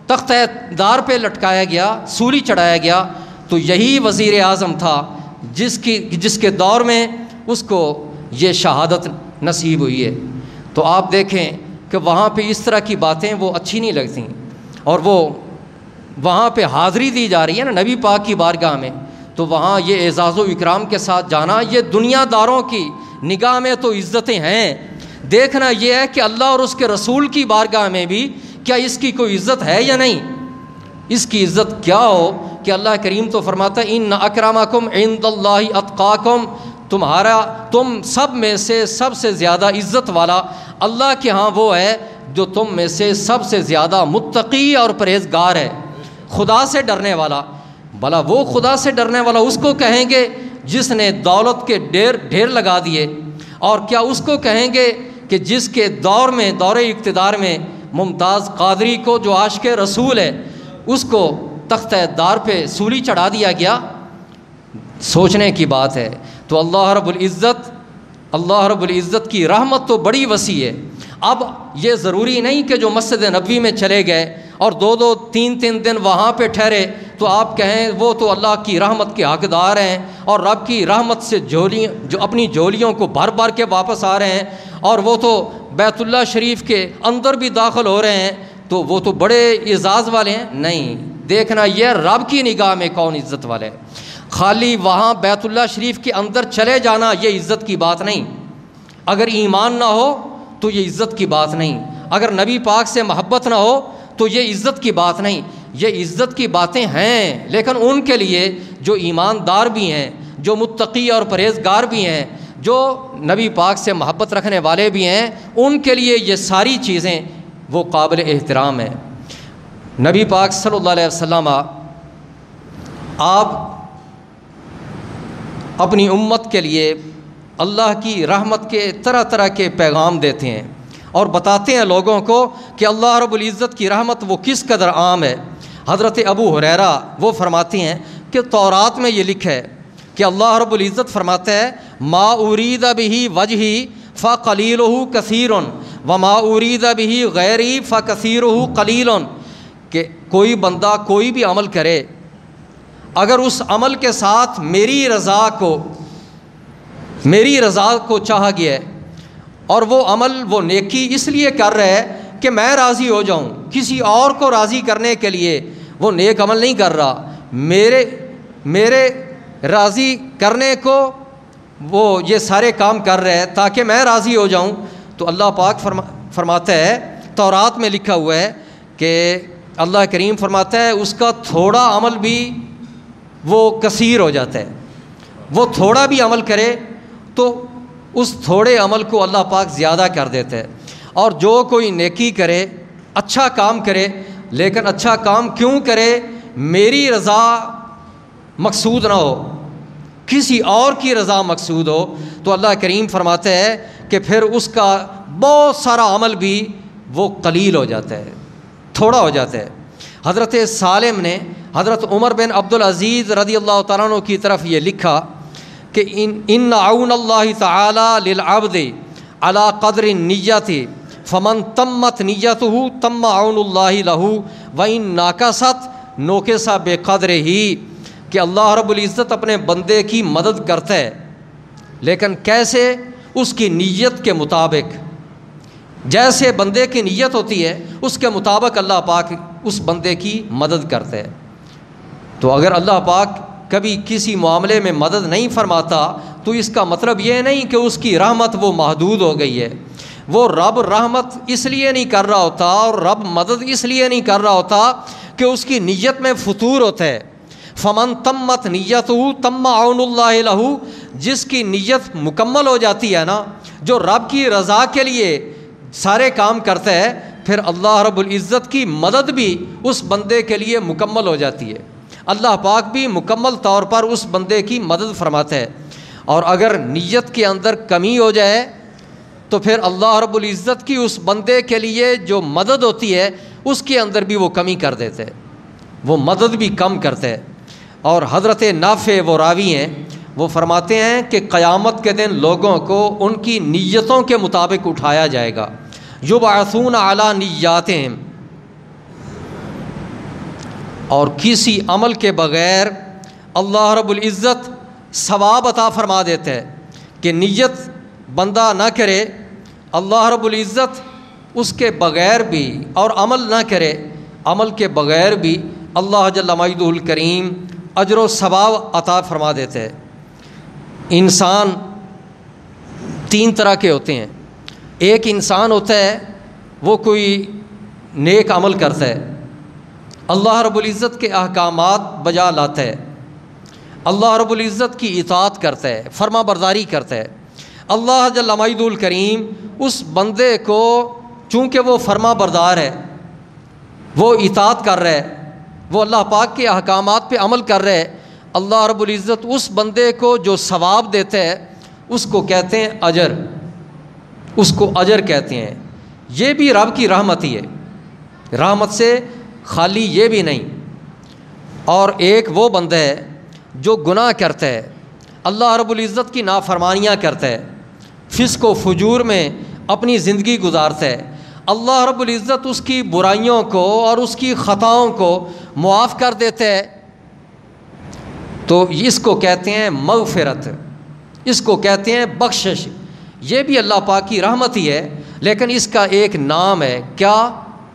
تختہ دار پہ لٹکایا گیا، سولی چڑھایا گیا، تو یہی وزیر اعظم تھا جس کے دور میں اس کو یہ شہادت نصیب ہوئی ہے۔ تو آپ دیکھیں کہ وہاں پہ اس طرح کی باتیں وہ اچھی نہیں لگتیں، اور وہ وہاں پہ حاضری دی جا رہی ہے نا نبی پاک کی بارگاہ میں، تو وہاں یہ اعزاز و اکرام کے ساتھ جانا، یہ دنیا داروں کی نگاہ میں تو عزتیں ہیں، دیکھنا یہ ہے کہ اللہ اور اس کے رسول کی بارگاہ میں بھی کیا اس کی کوئی عزت ہے یا نہیں۔ اس کی عزت کیا ہو کہ اللہ کریم تو فرماتا ہے ان اکرمکم عند اللہ اتقاکم، تم سب میں سے سب سے زیادہ عزت والا اللہ کے ہاں وہ ہے جو تم میں سے سب سے زیادہ متقی اور پرہیزگار ہے، خدا سے ڈرنے والا۔ بھلا وہ خدا سے ڈرنے والا اس کو کہیں گے جس نے دولت کے ڈھیر لگا دیے، اور کیا اس کو کہیں گے کہ جس کے دور میں دور اقتدار میں ممتاز قادری کو جو عاشق رسول ہے اس کو تختہ دار پہ سولی چڑھا دیا گیا؟ سوچنے کی بات ہے۔ تو اللہ رب العزت کی رحمت تو بڑی وسیع ہے۔ اب یہ ضروری نہیں کہ جو مسجد نبوی میں چلے گئے اور 2-2 3-3 دن وہاں پہ ٹھہرے تو آپ کہیں وہ تو اللہ کی رحمت کے حقدار ہیں اور رب کی رحمت سے جو اپنی جھولیوں کو بھر بھر کے واپس آ رہے ہیں، اور وہ تو بیت اللہ شریف کے اندر بھی داخل ہو رہے ہیں تو وہ تو بڑے اعزاز والے ہیں۔ نہیں، دیکھنا یہ رب کی نگاہ میں کون عزت والے ہیں۔ خالی وہاں بیت اللہ شریف کے اندر چلے جانا یہ عزت کی بات نہیں، اگر ایمان نہ ہو تو یہ عزت کی بات نہیں، اگر نبی پاک سے محبت نہ ہو تو یہ عزت کی بات نہیں۔ یہ عزت کی باتیں ہیں، لیکن ان کے لیے جو ایماندار بھی ہیں، جو متقی اور پرہیزگار بھی ہیں، جو نبی پاک سے محبت رکھنے والے بھی ہیں، ان کے لیے یہ ساری چیزیں وہ قابل احترام ہیں۔ نبی پاک صلی اللہ علیہ وسلم آپ اپنی امت کے لیے اللہ کی رحمت کے طرح طرح کے پیغام دیتے ہیں اور بتاتے ہیں لوگوں کو کہ اللہ رب العزت کی رحمت وہ کس قدر عام ہے۔ حضرت ابو ہریرہ وہ فرماتے ہیں کہ تورات میں یہ لکھا ہے کہ اللہ رب العزت فرماتا ہے ما ارید بہ وجہی فقلیلہ کثیر وما ارید بہ غیری فکثیرہ قلیل، کہ کوئی بندہ کوئی بھی عمل کرے، اگر اس عمل کے ساتھ میری رضا کو چاہا گیا ہے اور وہ عمل وہ نیکی اس لیے کر رہا ہے کہ میں راضی ہو جاؤں، کسی اور کو راضی کرنے کے لیے وہ نیک عمل نہیں کر رہا، میرے راضی کرنے کو وہ یہ سارے کام کر رہے ہیں تاکہ میں راضی ہو جاؤں، تو اللہ پاک فرماتا ہے، تورات میں لکھا ہوا ہے کہ اللہ کریم فرماتا ہے اس کا تھوڑا عمل بھی وہ کثیر ہو جاتا ہے، وہ تھوڑا بھی عمل کرے تو اس تھوڑے عمل کو اللہ پاک زیادہ کر دیتا ہے۔ اور جو کوئی نیکی کرے، اچھا کام کرے، لیکن اچھا کام کیوں کرے؟ میری رضا مقصود نہ ہو، کسی اور کی رضا مقصود ہو، تو اللہ کریم فرماتا ہے کہ پھر اس کا بہت سارا عمل بھی وہ قلیل ہو جاتا ہے، تھوڑا ہو جاتا ہے۔ حضرت سالم نے حضرت عمر بن عبدالعزیز رضی اللہ تعالیٰ عنہ کی طرف یہ لکھا کہ ان عون اللہ تعالی للعبد علی قدر النیت فمن تمت نیتہ تم عون اللہ لہ وان ناقصت نوکس بقدرہ، کہ اللہ رب العزت اپنے بندے کی مدد کرتا ہے، لیکن کیسے؟ اس کی نیت کے مطابق، جیسے بندے کی نیت ہوتی ہے اس کے مطابق اللہ پاک اس بندے کی مدد کرتا ہے۔ تو اگر اللہ پاک کبھی کسی معاملے میں مدد نہیں فرماتا تو اس کا مطلب یہ نہیں کہ اس کی رحمت وہ محدود ہو گئی ہے، وہ رب رحمت اس لیے نہیں کر رہا ہوتا اور رب مدد اس لیے نہیں کر رہا ہوتا کہ اس کی نیت میں فطور ہوتا ہے۔ فمن تمت نیتہ تم عون اللہ لہ، جس کی نیت مکمل ہو جاتی ہے نا، جو رب کی رضا کے لیے سارے کام کرتا ہے، پھر اللہ رب العزت کی مدد بھی اس بندے کے لیے مکمل ہو جاتی ہے، اللہ پاک بھی مکمل طور پر اس بندے کی مدد فرماتا ہے۔ اور اگر نیت کے اندر کمی ہو جائے تو پھر اللہ رب العزت کی اس بندے کے لیے جو مدد ہوتی ہے اس کے اندر بھی وہ کمی کر دیتے ہیں، وہ مدد بھی کم کرتے ہیں۔ اور حضرت نافع وہ راوی ہیں، وہ فرماتے ہیں کہ قیامت کے دن لوگوں کو ان کی نیتوں کے مطابق اٹھایا جائے گا، یبعثون علی نیاتہم، اور کسی عمل کے بغیر اللہ رب العزت ثواب عطا فرما دیتے ہیں کہ نیت بندہ نہ کرے، اللہ رب العزت اس کے بغیر بھی، اور عمل نہ کرے، عمل کے بغیر بھی اللہ جل مجدہ الکریم اجر و ثواب عطا فرما دیتے ہیں۔ انسان تین طرح کے ہوتے ہیں، ایک انسان ہوتا ہے وہ کوئی نیک عمل کرتا ہے، اللہ رب العزت کے احکامات بجا لاتا ہے، اللہ رب العزت کی اطاعت کرتا ہے، فرما برداری کرتا ہے، اللہ جل مجدہ الکریم اس بندے کو چونکہ وہ فرما بردار ہے، وہ اطاعت کر رہا ہے، وہ اللہ پاک کے احکامات پہ عمل کر رہے، اللہ رب العزت اس بندے کو جو ثواب دیتا ہے اس کو کہتے ہیں اجر، اس کو اجر کہتے ہیں۔ یہ بھی رب کی رحمت ہی ہے، رحمت سے خالی یہ بھی نہیں۔ اور ایک وہ بندہ ہے جو گناہ کرتا ہے، اللہ رب العزت کی نافرمانیاں کرتا ہے، فسق و فجور میں اپنی زندگی گزارتا ہے، اللہ رب العزت اس کی برائیوں کو اور اس کی خطاؤں کو معاف کر دیتا ہے، تو اس کو کہتے ہیں مغفرت، اس کو کہتے ہیں بخشش۔ یہ بھی اللہ پاک کی رحمت ہی ہے، لیکن اس کا ایک نام ہے، کیا؟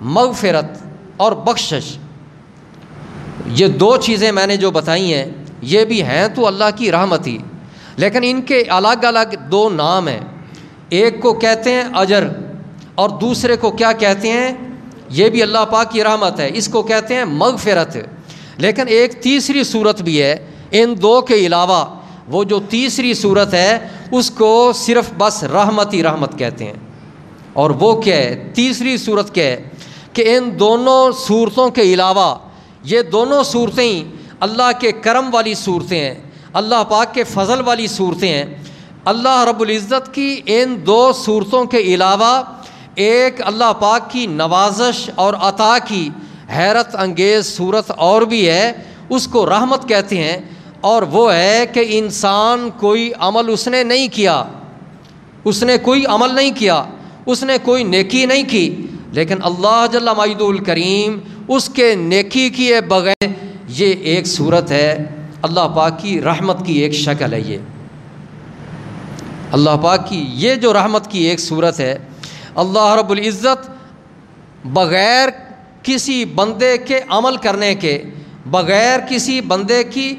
مغفرت اور بخشش۔ یہ دو چیزیں میں نے جو بتائی ہیں یہ بھی ہیں تو اللہ کی رحمت ہی، لیکن ان کے الگ الگ دو نام ہیں، ایک کو کہتے ہیں اجر اور دوسرے کو کیا کہتے ہیں؟ یہ بھی اللہ پاک کی رحمت ہے، اس کو کہتے ہیں مغفرت۔ لیکن ایک تیسری صورت بھی ہے ان دو کے علاوہ، وہ جو تیسری صورت ہے اس کو صرف بس رحمت ہی رحمت کہتے ہیں۔ اور وہ کیا ہے؟ تیسری صورت کیا ہے کہ ان دونوں صورتوں کے علاوہ یہ دونوں صورتیں اللہ کے کرم والی صورتیں ہیں، اللہ پاک کے فضل والی صورتیں ہیں۔ اللہ رب العزت کی ان دو صورتوں کے علاوہ ایک اللہ پاک کی نوازش اور عطا کی حیرت انگیز صورت اور بھی ہے، اس کو رحمت کہتے ہیں، اور وہ ہے کہ انسان کوئی عمل اس نے نہیں کیا، اس نے کوئی عمل نہیں کیا، اس نے کوئی نیکی نہیں کی، لیکن اللہ جل مجدہ الکریم اس کے نیکی کیے بغیر، یہ ایک صورت ہے اللہ پاک کی رحمت کی ایک شکل ہے۔ یہ اللہ پاک کی یہ جو رحمت کی ایک صورت ہے، اللہ رب العزت بغیر کسی بندے کے عمل کرنے کے، بغیر کسی بندے کی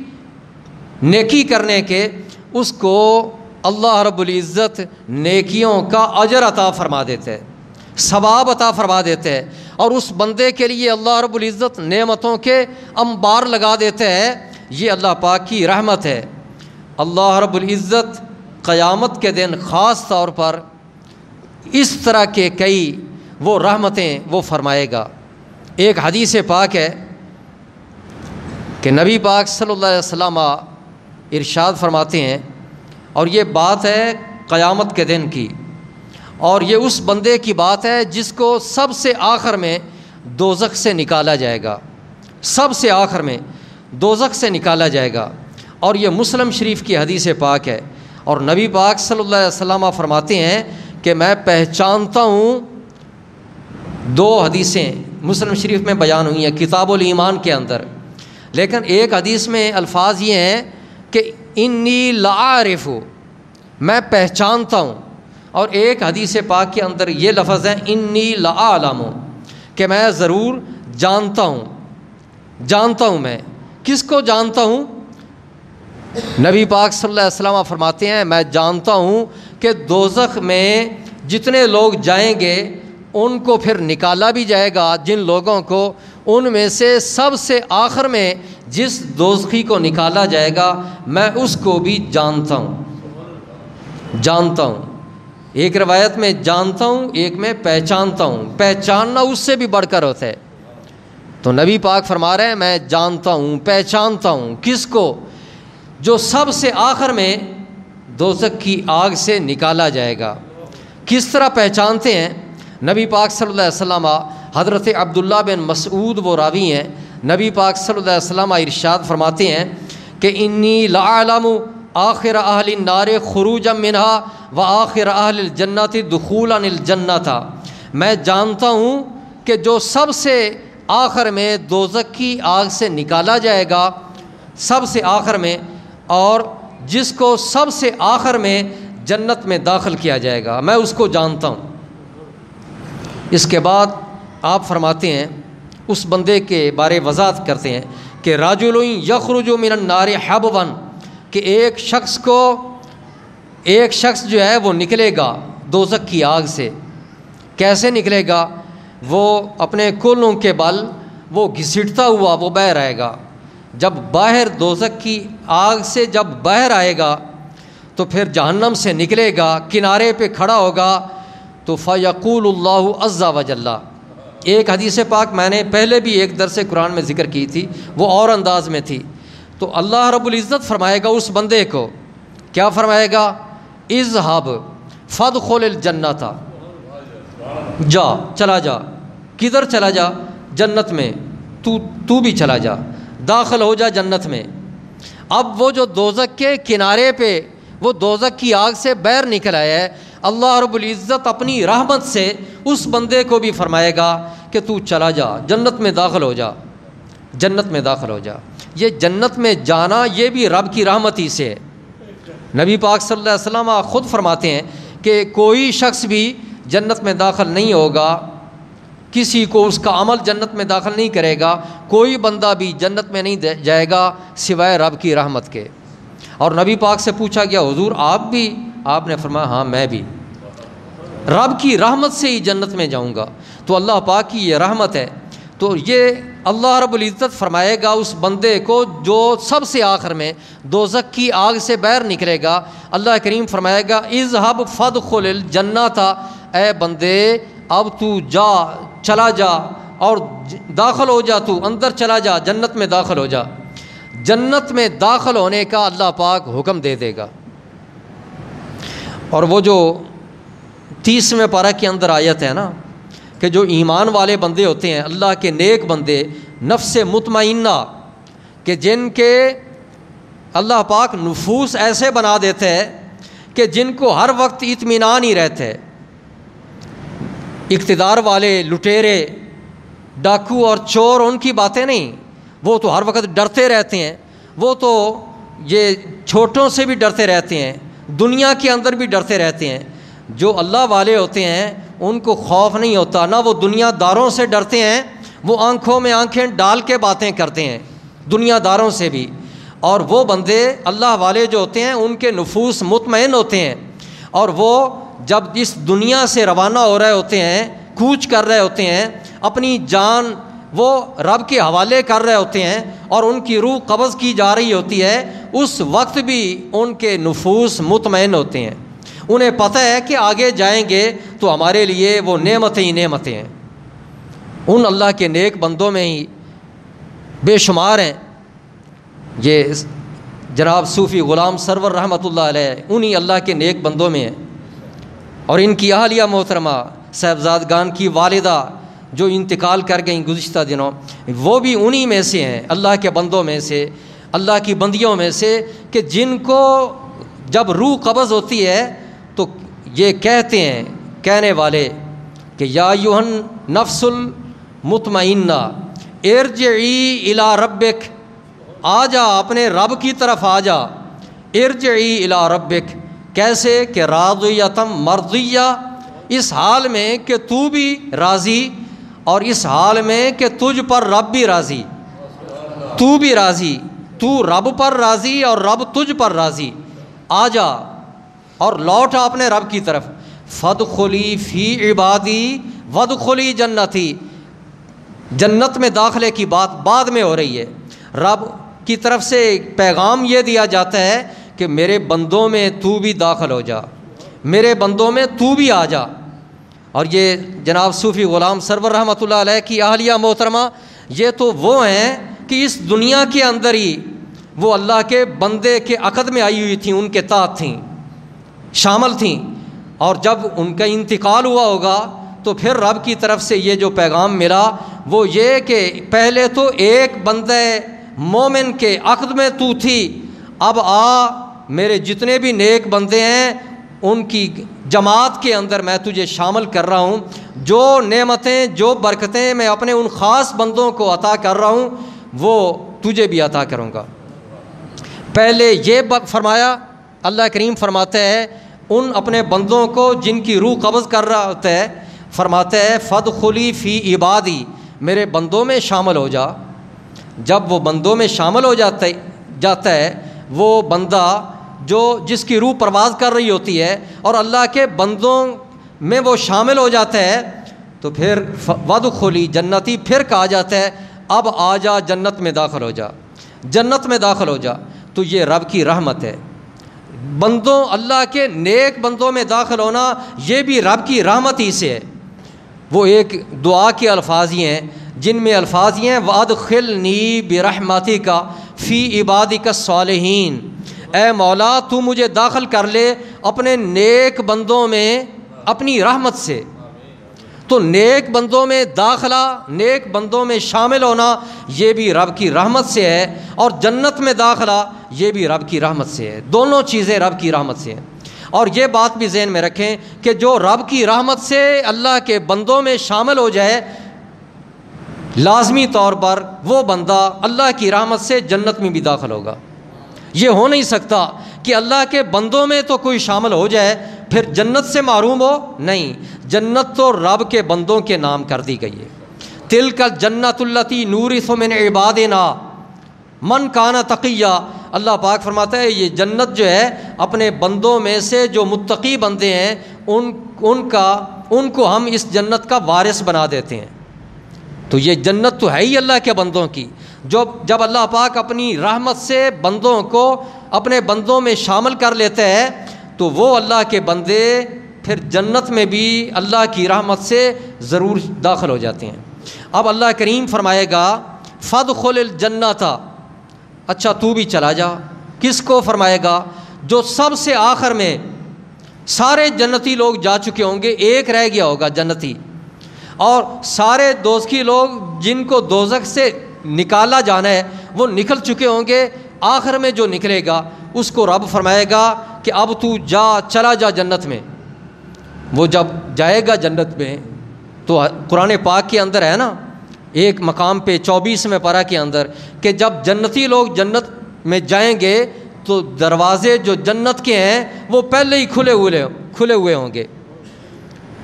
نیکی کرنے کے، اس کو اللہ رب العزت نیکیوں کا اجر عطا فرما دیتے ہیں، ثواب عطا فرما دیتے ہیں، اور اس بندے کے لیے اللہ رب العزت نعمتوں کے انبار لگا دیتے ہیں۔ یہ اللہ پاک کی رحمت ہے۔ اللہ رب العزت قیامت کے دن خاص طور پر اس طرح کے کئی وہ رحمتیں وہ فرمائے گا۔ ایک حدیث پاک ہے کہ نبی پاک صلی اللہ علیہ وسلم ارشاد فرماتے ہیں، اور یہ بات ہے قیامت کے دن کی، اور یہ اس بندے کی بات ہے جس کو سب سے آخر میں دوزخ سے نکالا جائے گا، سب سے آخر میں دوزخ سے نکالا جائے گا، اور یہ مسلم شریف کی حدیث پاک ہے۔ اور نبی پاک صلی اللہ علیہ وسلم فرماتے ہیں کہ میں پہچانتا ہوں، دو حدیثیں مسلم شریف میں بیان ہوئی ہیں کتاب الایمان کے اندر، لیکن ایک حدیث میں الفاظ یہ ہیں کہ انی لعارف، میں پہچانتا ہوں، اور ایک حدیث پاک کے اندر یہ لفظ ہے انی لعالم، کہ میں ضرور جانتا ہوں، جانتا ہوں۔ میں کس کو جانتا ہوں؟ نبی پاک صلی اللہ علیہ وسلم فرماتے ہیں میں جانتا ہوں کہ دوزخ میں جتنے لوگ جائیں گے ان کو پھر نکالا بھی جائے گا، جن لوگوں کو، ان میں سے سب سے آخر میں جس دوزخی کو نکالا جائے گا میں اس کو بھی جانتا ہوں، جانتا ہوں۔ ایک روایت میں جانتا ہوں، ایک میں پہچانتا ہوں۔ پہچاننا اس سے بھی بڑھ کر ہوتا ہے۔ تو نبی پاک فرما رہے ہیں میں جانتا ہوں، پہچانتا ہوں۔ کس کو؟ جو سب سے آخر میں دوزخ کی آگ سے نکالا جائے گا۔ کس طرح پہچانتے ہیں؟ نبی پاک صلی اللہ علیہ وسلم، حضرت عبداللہ بن مسعود وہ راوی ہیں، نبی پاک صلی اللہ علیہ وسلم ارشاد فرماتے ہیں کہ انی لعلم آخر اہل النار خروجا منہا و آخر اہل الجنت دخولا الجنت۔ میں جانتا ہوں کہ جو سب سے آخر میں دوزخ کی آگ سے نکالا جائے گا، سب سے آخر میں، اور جس کو سب سے آخر میں جنت میں داخل کیا جائے گا، میں اس کو جانتا ہوں۔ اس کے بعد آپ فرماتے ہیں، اس بندے کے بارے وضاحت کرتے ہیں کہ رجل یخرج من النار حبوا، کہ ایک شخص جو ہے وہ نکلے گا دوزخ کی آگ سے۔ کیسے نکلے گا؟ وہ اپنے کولوں کے بل وہ گھسٹتا ہوا وہ باہر آئے گا۔ جب باہر دوزخ کی آگ سے جب باہر آئے گا تو پھر جہنم سے نکلے گا، کنارے پہ کھڑا ہوگا تو فیقول اللہ عز وجل۔ ایک حدیث پاک میں نے پہلے بھی ایک درس قرآن میں ذکر کی تھی، وہ اور انداز میں تھی۔ تو اللہ رب العزت فرمائے گا اس بندے کو، کیا فرمائے گا؟ اذهب فادخل الجنت، جا، چلا جا۔ کدھر چلا جا؟ جنت میں۔ تو بھی چلا جا، داخل ہو جا جنت میں۔ اب وہ جو دوزخ کے کنارے پہ وہ دوزخ کی آگ سے باہر نکل آیا ہے، اللہ رب العزت اپنی رحمت سے اس بندے کو بھی فرمائے گا کہ تو چلا جا، جنت میں داخل ہو جا، جنت میں داخل ہو جا۔ یہ جنت میں جانا یہ بھی رب کی رحمت ہی سے ہے۔ نبی پاک صلی اللہ علیہ وسلم خود فرماتے ہیں کہ کوئی شخص بھی جنت میں داخل نہیں ہوگا، کسی کو اس کا عمل جنت میں داخل نہیں کرے گا، کوئی بندہ بھی جنت میں نہیں جائے گا سوائے رب کی رحمت کے۔ اور نبی پاک سے پوچھا گیا حضور آپ بھی؟ آپ نے فرمایا ہاں میں بھی، رب کی رحمت سے ہی جنت میں جاؤں گا۔ تو اللہ پاک کی یہ رحمت ہے۔ تو یہ اللہ رب العزت فرمائے گا اس بندے کو جو سب سے آخر میں دوزخ کی آگ سے باہر نکلے گا، اللہ کریم فرمائے گا اذهب فادخل الجنت، اے بندے اب تو جا، چلا جا اور داخل ہو جا، تو اندر چلا جا، جنت میں داخل ہو جا۔ جنت میں داخل ہونے کا اللہ پاک حکم دے دے گا۔ اور وہ جو 30ویں پارہ کے اندر آیت ہے نا کہ جو ایمان والے بندے ہوتے ہیں، اللہ کے نیک بندے، نفس مطمئنہ، کہ جن کے اللہ پاک نفوس ایسے بنا دیتے ہیں کہ جن کو ہر وقت اطمینان ہی رہتے۔ اقتدار والے، لٹیرے، ڈاکو اور چور ان کی باتیں نہیں، وہ تو ہر وقت ڈرتے رہتے ہیں، وہ تو یہ چھوٹوں سے بھی ڈرتے رہتے ہیں، دنیا کے اندر بھی ڈرتے رہتے ہیں۔ جو اللہ والے ہوتے ہیں ان کو خوف نہیں ہوتا، نہ وہ دنیا داروں سے ڈرتے ہیں، وہ آنکھوں میں آنکھیں ڈال کے باتیں کرتے ہیں دنیا داروں سے بھی۔ اور وہ بندے اللہ والے جو ہوتے ہیں ان کے نفوس مطمئن ہوتے ہیں، اور وہ جب اس دنیا سے روانہ ہو رہے ہوتے ہیں، کوچ کر رہے ہوتے ہیں، اپنی جان وہ رب کے حوالے کر رہے ہوتے ہیں اور ان کی روح قبض کی جا رہی ہوتی ہے، اس وقت بھی ان کے نفوس مطمئن ہوتے ہیں۔ انہیں پتہ ہے کہ آگے جائیں گے تو ہمارے لیے وہ نعمتیں ہی نعمتیں ہیں۔ ان اللہ کے نیک بندوں میں ہی بے شمار ہیں۔ یہ جناب صوفی غلام سرور رحمۃ اللہ علیہ انہی اللہ کے نیک بندوں میں ہیں۔ اور ان کی اہلیہ محترمہ صاحبزادگان کی والدہ جو انتقال کر گئیں گزشتہ دنوں، وہ بھی انہی میں سے ہیں، اللہ کے بندوں میں سے، اللہ کی بندیوں میں سے، کہ جن کو جب روح قبض ہوتی ہے تو یہ کہتے ہیں کہنے والے کہ یا ایھا النفس المطمئنہ ارجعی الی ربک، آ جا اپنے رب کی طرف آ جا، ارجعی الی ربک، کیسے کہ راضیۃ مرضیہ، اس حال میں کہ تو بھی راضی اور اس حال میں کہ تجھ پر رب بھی راضی، تو بھی راضی، تو رب پر راضی اور رب تجھ پر راضی، آ جا اور لوٹ اپنے رب کی طرف۔ فادخلی فی عبادی وادخلی جنتی، جنت میں داخلے کی بات بعد میں ہو رہی ہے۔ رب کی طرف سے پیغام یہ دیا جاتا ہے کہ میرے بندوں میں تو بھی داخل ہو جا، میرے بندوں میں تو بھی آ جا۔ اور یہ جناب صوفی غلام سرور رحمۃ اللہ علیہ کی اہلیہ محترمہ، یہ تو وہ ہیں کہ اس دنیا کے اندر ہی وہ اللہ کے بندے کے عقد میں آئی ہوئی تھیں، ان کے تحت تھیں، شامل تھیں، اور جب ان کا انتقال ہوا ہوگا تو پھر رب کی طرف سے یہ جو پیغام ملا وہ یہ کہ پہلے تو ایک بندہ مومن کے عقد میں تو تھی، اب آ میرے جتنے بھی نیک بندے ہیں ان کی جماعت کے اندر میں تجھے شامل کر رہا ہوں، جو نعمتیں جو برکتیں میں اپنے ان خاص بندوں کو عطا کر رہا ہوں وہ تجھے بھی عطا کروں گا۔ پہلے یہ فرمایا، اللہ کریم فرماتا ہے ان اپنے بندوں کو جن کی روح قبض کر رہا ہوتا ہے، فرماتا ہے فادخلی فی عبادی، میرے بندوں میں شامل ہو جا۔ جب وہ بندوں میں شامل ہو جاتا ہے وہ بندہ جو جس کی روح پرواز کر رہی ہوتی ہے اور اللہ کے بندوں میں وہ شامل ہو جاتا ہے تو پھر وادخلی جنتی، پھر کہا جاتا ہے اب آ جا جنت میں داخل ہو جا، جنت میں داخل ہو جا۔ تو یہ رب کی رحمت ہے، بندوں اللہ کے نیک بندوں میں داخل ہونا یہ بھی رب کی رحمت ہی سے ہے۔ وہ ایک دعا کے الفاظ ہی ہیں جن میں الفاظ یہ ہیں وادخلنی برحمتک فی عبادک الصالحین، اے مولا تو مجھے داخل کر لے اپنے نیک بندوں میں اپنی رحمت سے۔ تو نیک بندوں میں داخلہ، نیک بندوں میں شامل ہونا یہ بھی رب کی رحمت سے ہے، اور جنت میں داخلہ یہ بھی رب کی رحمت سے ہے، دونوں چیزیں رب کی رحمت سے ہیں۔ اور یہ بات بھی ذہن میں رکھیں کہ جو رب کی رحمت سے اللہ کے بندوں میں شامل ہو جائے لازمی طور پر وہ بندہ اللہ کی رحمت سے جنت میں بھی داخل ہوگا۔ یہ ہو نہیں سکتا کہ اللہ کے بندوں میں تو کوئی شامل ہو جائے پھر جنت سے محروم ہو، نہیں، جنت تو رب کے بندوں کے نام کر دی گئی ہے۔ تلک الجنت التی نورث من عبادنا من کان تقیا، اللہ پاک فرماتا ہے یہ جنت جو ہے اپنے بندوں میں سے جو متقی بندے ہیں ان کو ہم اس جنت کا وارث بنا دیتے ہیں۔ تو یہ جنت تو ہے ہی اللہ کے بندوں کی۔ جب اللہ پاک اپنی رحمت سے بندوں کو اپنے بندوں میں شامل کر لیتے ہیں تو وہ اللہ کے بندے پھر جنت میں بھی اللہ کی رحمت سے ضرور داخل ہو جاتے ہیں۔ اب اللہ کریم فرمائے گا فادخل الجنت، اچھا تو بھی چلا جا۔ کس کو فرمائے گا؟ جو سب سے آخر میں سارے جنتی لوگ جا چکے ہوں گے، ایک رہ گیا ہوگا جنتی، اور سارے دوزخی لوگ جن کو دوزخ سے نکالا جانا ہے وہ نکل چکے ہوں گے۔ آخر میں جو نکلے گا اس کو رب فرمائے گا کہ اب تو جا، چلا جا جنت میں۔ وہ جب جائے گا جنت میں تو قرآن پاک کے اندر ہے نا ایک مقام پہ 24ویں پارہ کے اندر کہ جب جنتی لوگ جنت میں جائیں گے تو دروازے جو جنت کے ہیں وہ پہلے ہی کھلے ہوئے ہوں گے،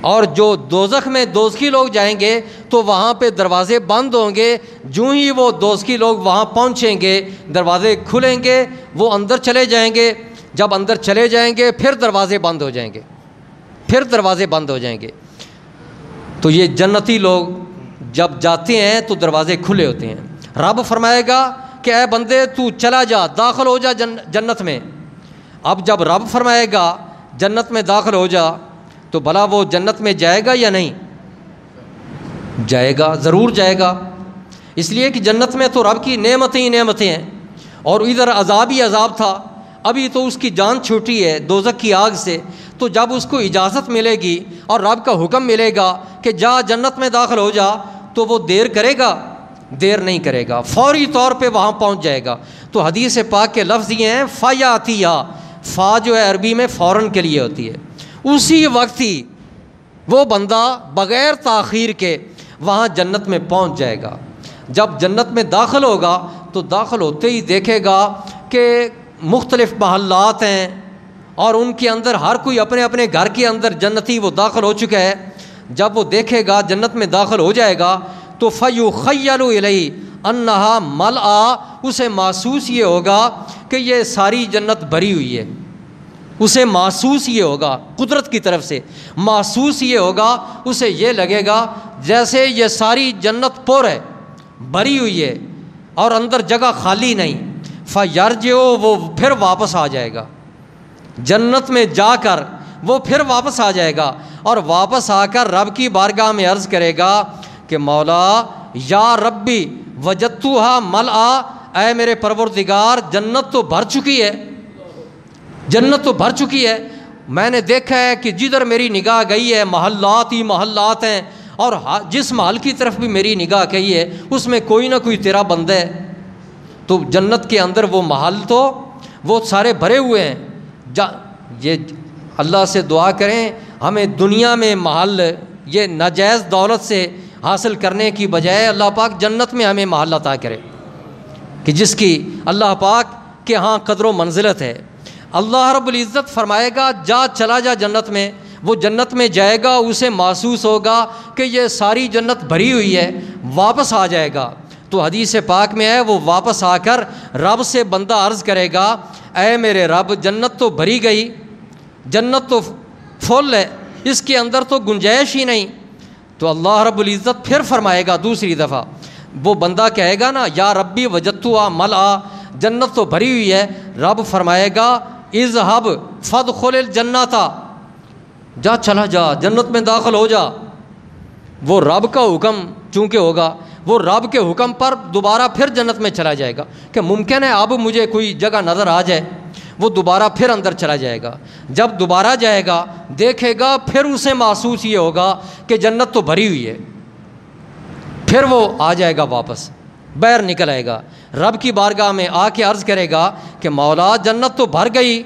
اور جو دوزخ میں دوزخی لوگ جائیں گے تو وہاں پہ دروازے بند ہوں گے۔ جو ہی وہ دوزخی لوگ وہاں پہنچیں گے دروازے کھلیں گے، وہ اندر چلے جائیں گے۔ جب اندر چلے جائیں گے پھر دروازے بند ہو جائیں گے، پھر دروازے بند ہو جائیں گے۔ تو یہ جنتی لوگ جب جاتے ہیں تو دروازے کھلے ہوتے ہیں۔ رب فرمائے گا کہ اے بندے تو چلا جا، داخل ہو جا جنت میں۔ اب جب رب فرمائے گا جنت میں داخل ہو جا تو بھلا وہ جنت میں جائے گا یا نہیں؟ جائے گا، ضرور جائے گا، اس لیے کہ جنت میں تو رب کی نعمتیں ہی نعمتیں ہیں، اور ادھر عذاب ہی عذاب تھا۔ ابھی تو اس کی جان چھوٹی ہے دوزخ کی آگ سے، تو جب اس کو اجازت ملے گی اور رب کا حکم ملے گا کہ جا جنت میں داخل ہو جا تو وہ دیر کرے گا؟ دیر نہیں کرے گا، فوری طور پہ وہاں پہنچ جائے گا۔ تو حدیث پاک کے لفظ یہ ہیں فیاتیہ، فا جو ہے عربی میں فوراً کے لیے ہوتی ہے، اسی وقت ہی وہ بندہ بغیر تاخیر کے وہاں جنت میں پہنچ جائے گا۔ جب جنت میں داخل ہوگا تو داخل ہوتے ہی دیکھے گا کہ مختلف محلات ہیں اور ان کے اندر ہر کوئی اپنے اپنے گھر کے اندر جنتی وہ داخل ہو چکا ہے۔ جب وہ دیکھے گا جنت میں داخل ہو جائے گا تو فیخیل الیہ انہا ملآ، اسے محسوس یہ ہوگا کہ یہ ساری جنت بھری ہوئی ہے۔ اسے محسوس یہ ہوگا، قدرت کی طرف سے محسوس یہ ہوگا، اسے یہ لگے گا جیسے یہ ساری جنت پر ہے، بھری ہوئی ہے اور اندر جگہ خالی نہیں۔ فَيَرْجِعُ وہ پھر واپس آ جائے گا، جنت میں جا کر وہ پھر واپس آ جائے گا، اور واپس آ کر رب کی بارگاہ میں عرض کرے گا کہ مولا یا ربی وجدتھا ملآ، اے میرے پروردگار جنت تو بھر چکی ہے، جنت تو بھر چکی ہے، میں نے دیکھا ہے کہ جدھر میری نگاہ گئی ہے محلات ہی محلات ہیں، اور جس محل کی طرف بھی میری نگاہ گئی ہے اس میں کوئی نہ کوئی تیرا بندہ ہے۔ تو جنت کے اندر وہ محل تو وہ سارے بھرے ہوئے ہیں۔ یہ اللہ سے دعا کریں ہمیں دنیا میں محل یہ ناجائز دولت سے حاصل کرنے کی بجائے اللہ پاک جنت میں ہمیں محل عطا کرے کہ جس کی اللہ پاک کے ہاں قدر و منزلت ہے۔ اللہ رب العزت فرمائے گا جا چلا جا جنت میں، وہ جنت میں جائے گا، اسے محسوس ہوگا کہ یہ ساری جنت بھری ہوئی ہے، واپس آ جائے گا۔ تو حدیث پاک میں ہے وہ واپس آ کر رب سے بندہ عرض کرے گا اے میرے رب جنت تو بھری گئی، جنت تو فل ہے، اس کے اندر تو گنجائش ہی نہیں۔ تو اللہ رب العزت پھر فرمائے گا دوسری دفعہ، وہ بندہ کہے گا نا یا ربی وجدتھا ملآ، جنت تو بھری ہوئی ہے، رب فرمائے گا اذهب فادخل الجنۃ، جا چلا جا جنت میں داخل ہو جا۔ وہ رب کا حکم چونکہ ہوگا، وہ رب کے حکم پر دوبارہ پھر جنت میں چلا جائے گا کہ ممکن ہے اب مجھے کوئی جگہ نظر آ جائے، وہ دوبارہ پھر اندر چلا جائے گا۔ جب دوبارہ جائے گا دیکھے گا پھر اسے محسوس یہ ہوگا کہ جنت تو بھری ہوئی ہے، پھر وہ آ جائے گا واپس، باہر نکل آئے گا، رب کی بارگاہ میں آ کے عرض کرے گا کہ مولا جنت تو بھر گئی،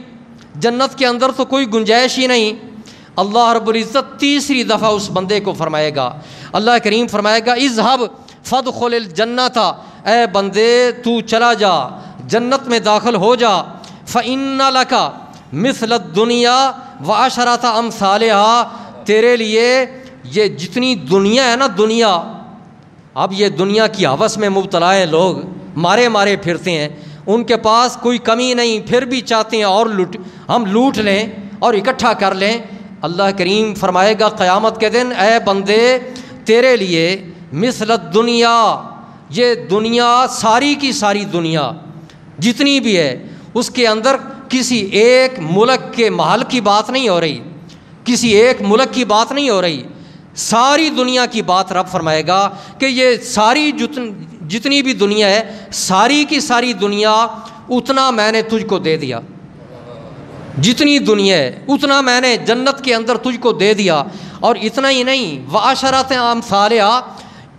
جنت کے اندر تو کوئی گنجائش ہی نہیں۔ اللہ رب العزت تیسری دفعہ اس بندے کو فرمائے گا، اللہ کریم فرمائے گا اذهب فادخل الجنۃ، اے بندے تو چلا جا جنت میں داخل ہو جا، فإن لك مثل الدنیا وعشرۃ امثالها، تیرے لیے یہ جتنی دنیا ہے نا دنیا، اب یہ دنیا کی ہوس میں مبتلا ہیں لوگ، مارے پھرتے ہیں، ان کے پاس کوئی کمی نہیں، پھر بھی چاہتے ہیں اور ہم لوٹ لیں اور اکٹھا کر لیں۔ اللہ کریم فرمائے گا قیامت کے دن اے بندے تیرے لیے مثل الدنیا، یہ دنیا ساری کی ساری دنیا جتنی بھی ہے اس کے اندر کسی ایک ملک کے محل کی بات نہیں ہو رہی، کسی ایک ملک کی بات نہیں ہو رہی، ساری دنیا کی بات رب فرمائے گا کہ یہ ساری جتنی بھی دنیا ہے ساری کی ساری دنیا اتنا میں نے تجھ کو دے دیا، جتنی دنیا ہے اتنا میں نے جنت کے اندر تجھ کو دے دیا، اور اتنا ہی نہیں وعشرۃ امثالها،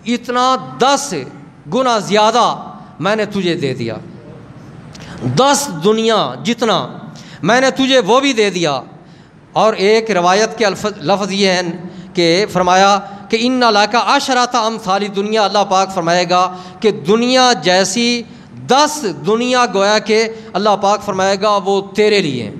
اتنا 10 گنا زیادہ میں نے تجھے دے دیا، 10 دنیا جتنا میں نے تجھے وہ بھی دے دیا۔ اور ایک روایت کے لفظ یہ ہیں کہ فرمایا کہ ان لک عشرۃ امثال دنیا، اللہ پاک فرمائے گا کہ دنیا جیسی 10 دنیا گویا کہ اللہ پاک فرمائے گا وہ تیرے لیے ہیں،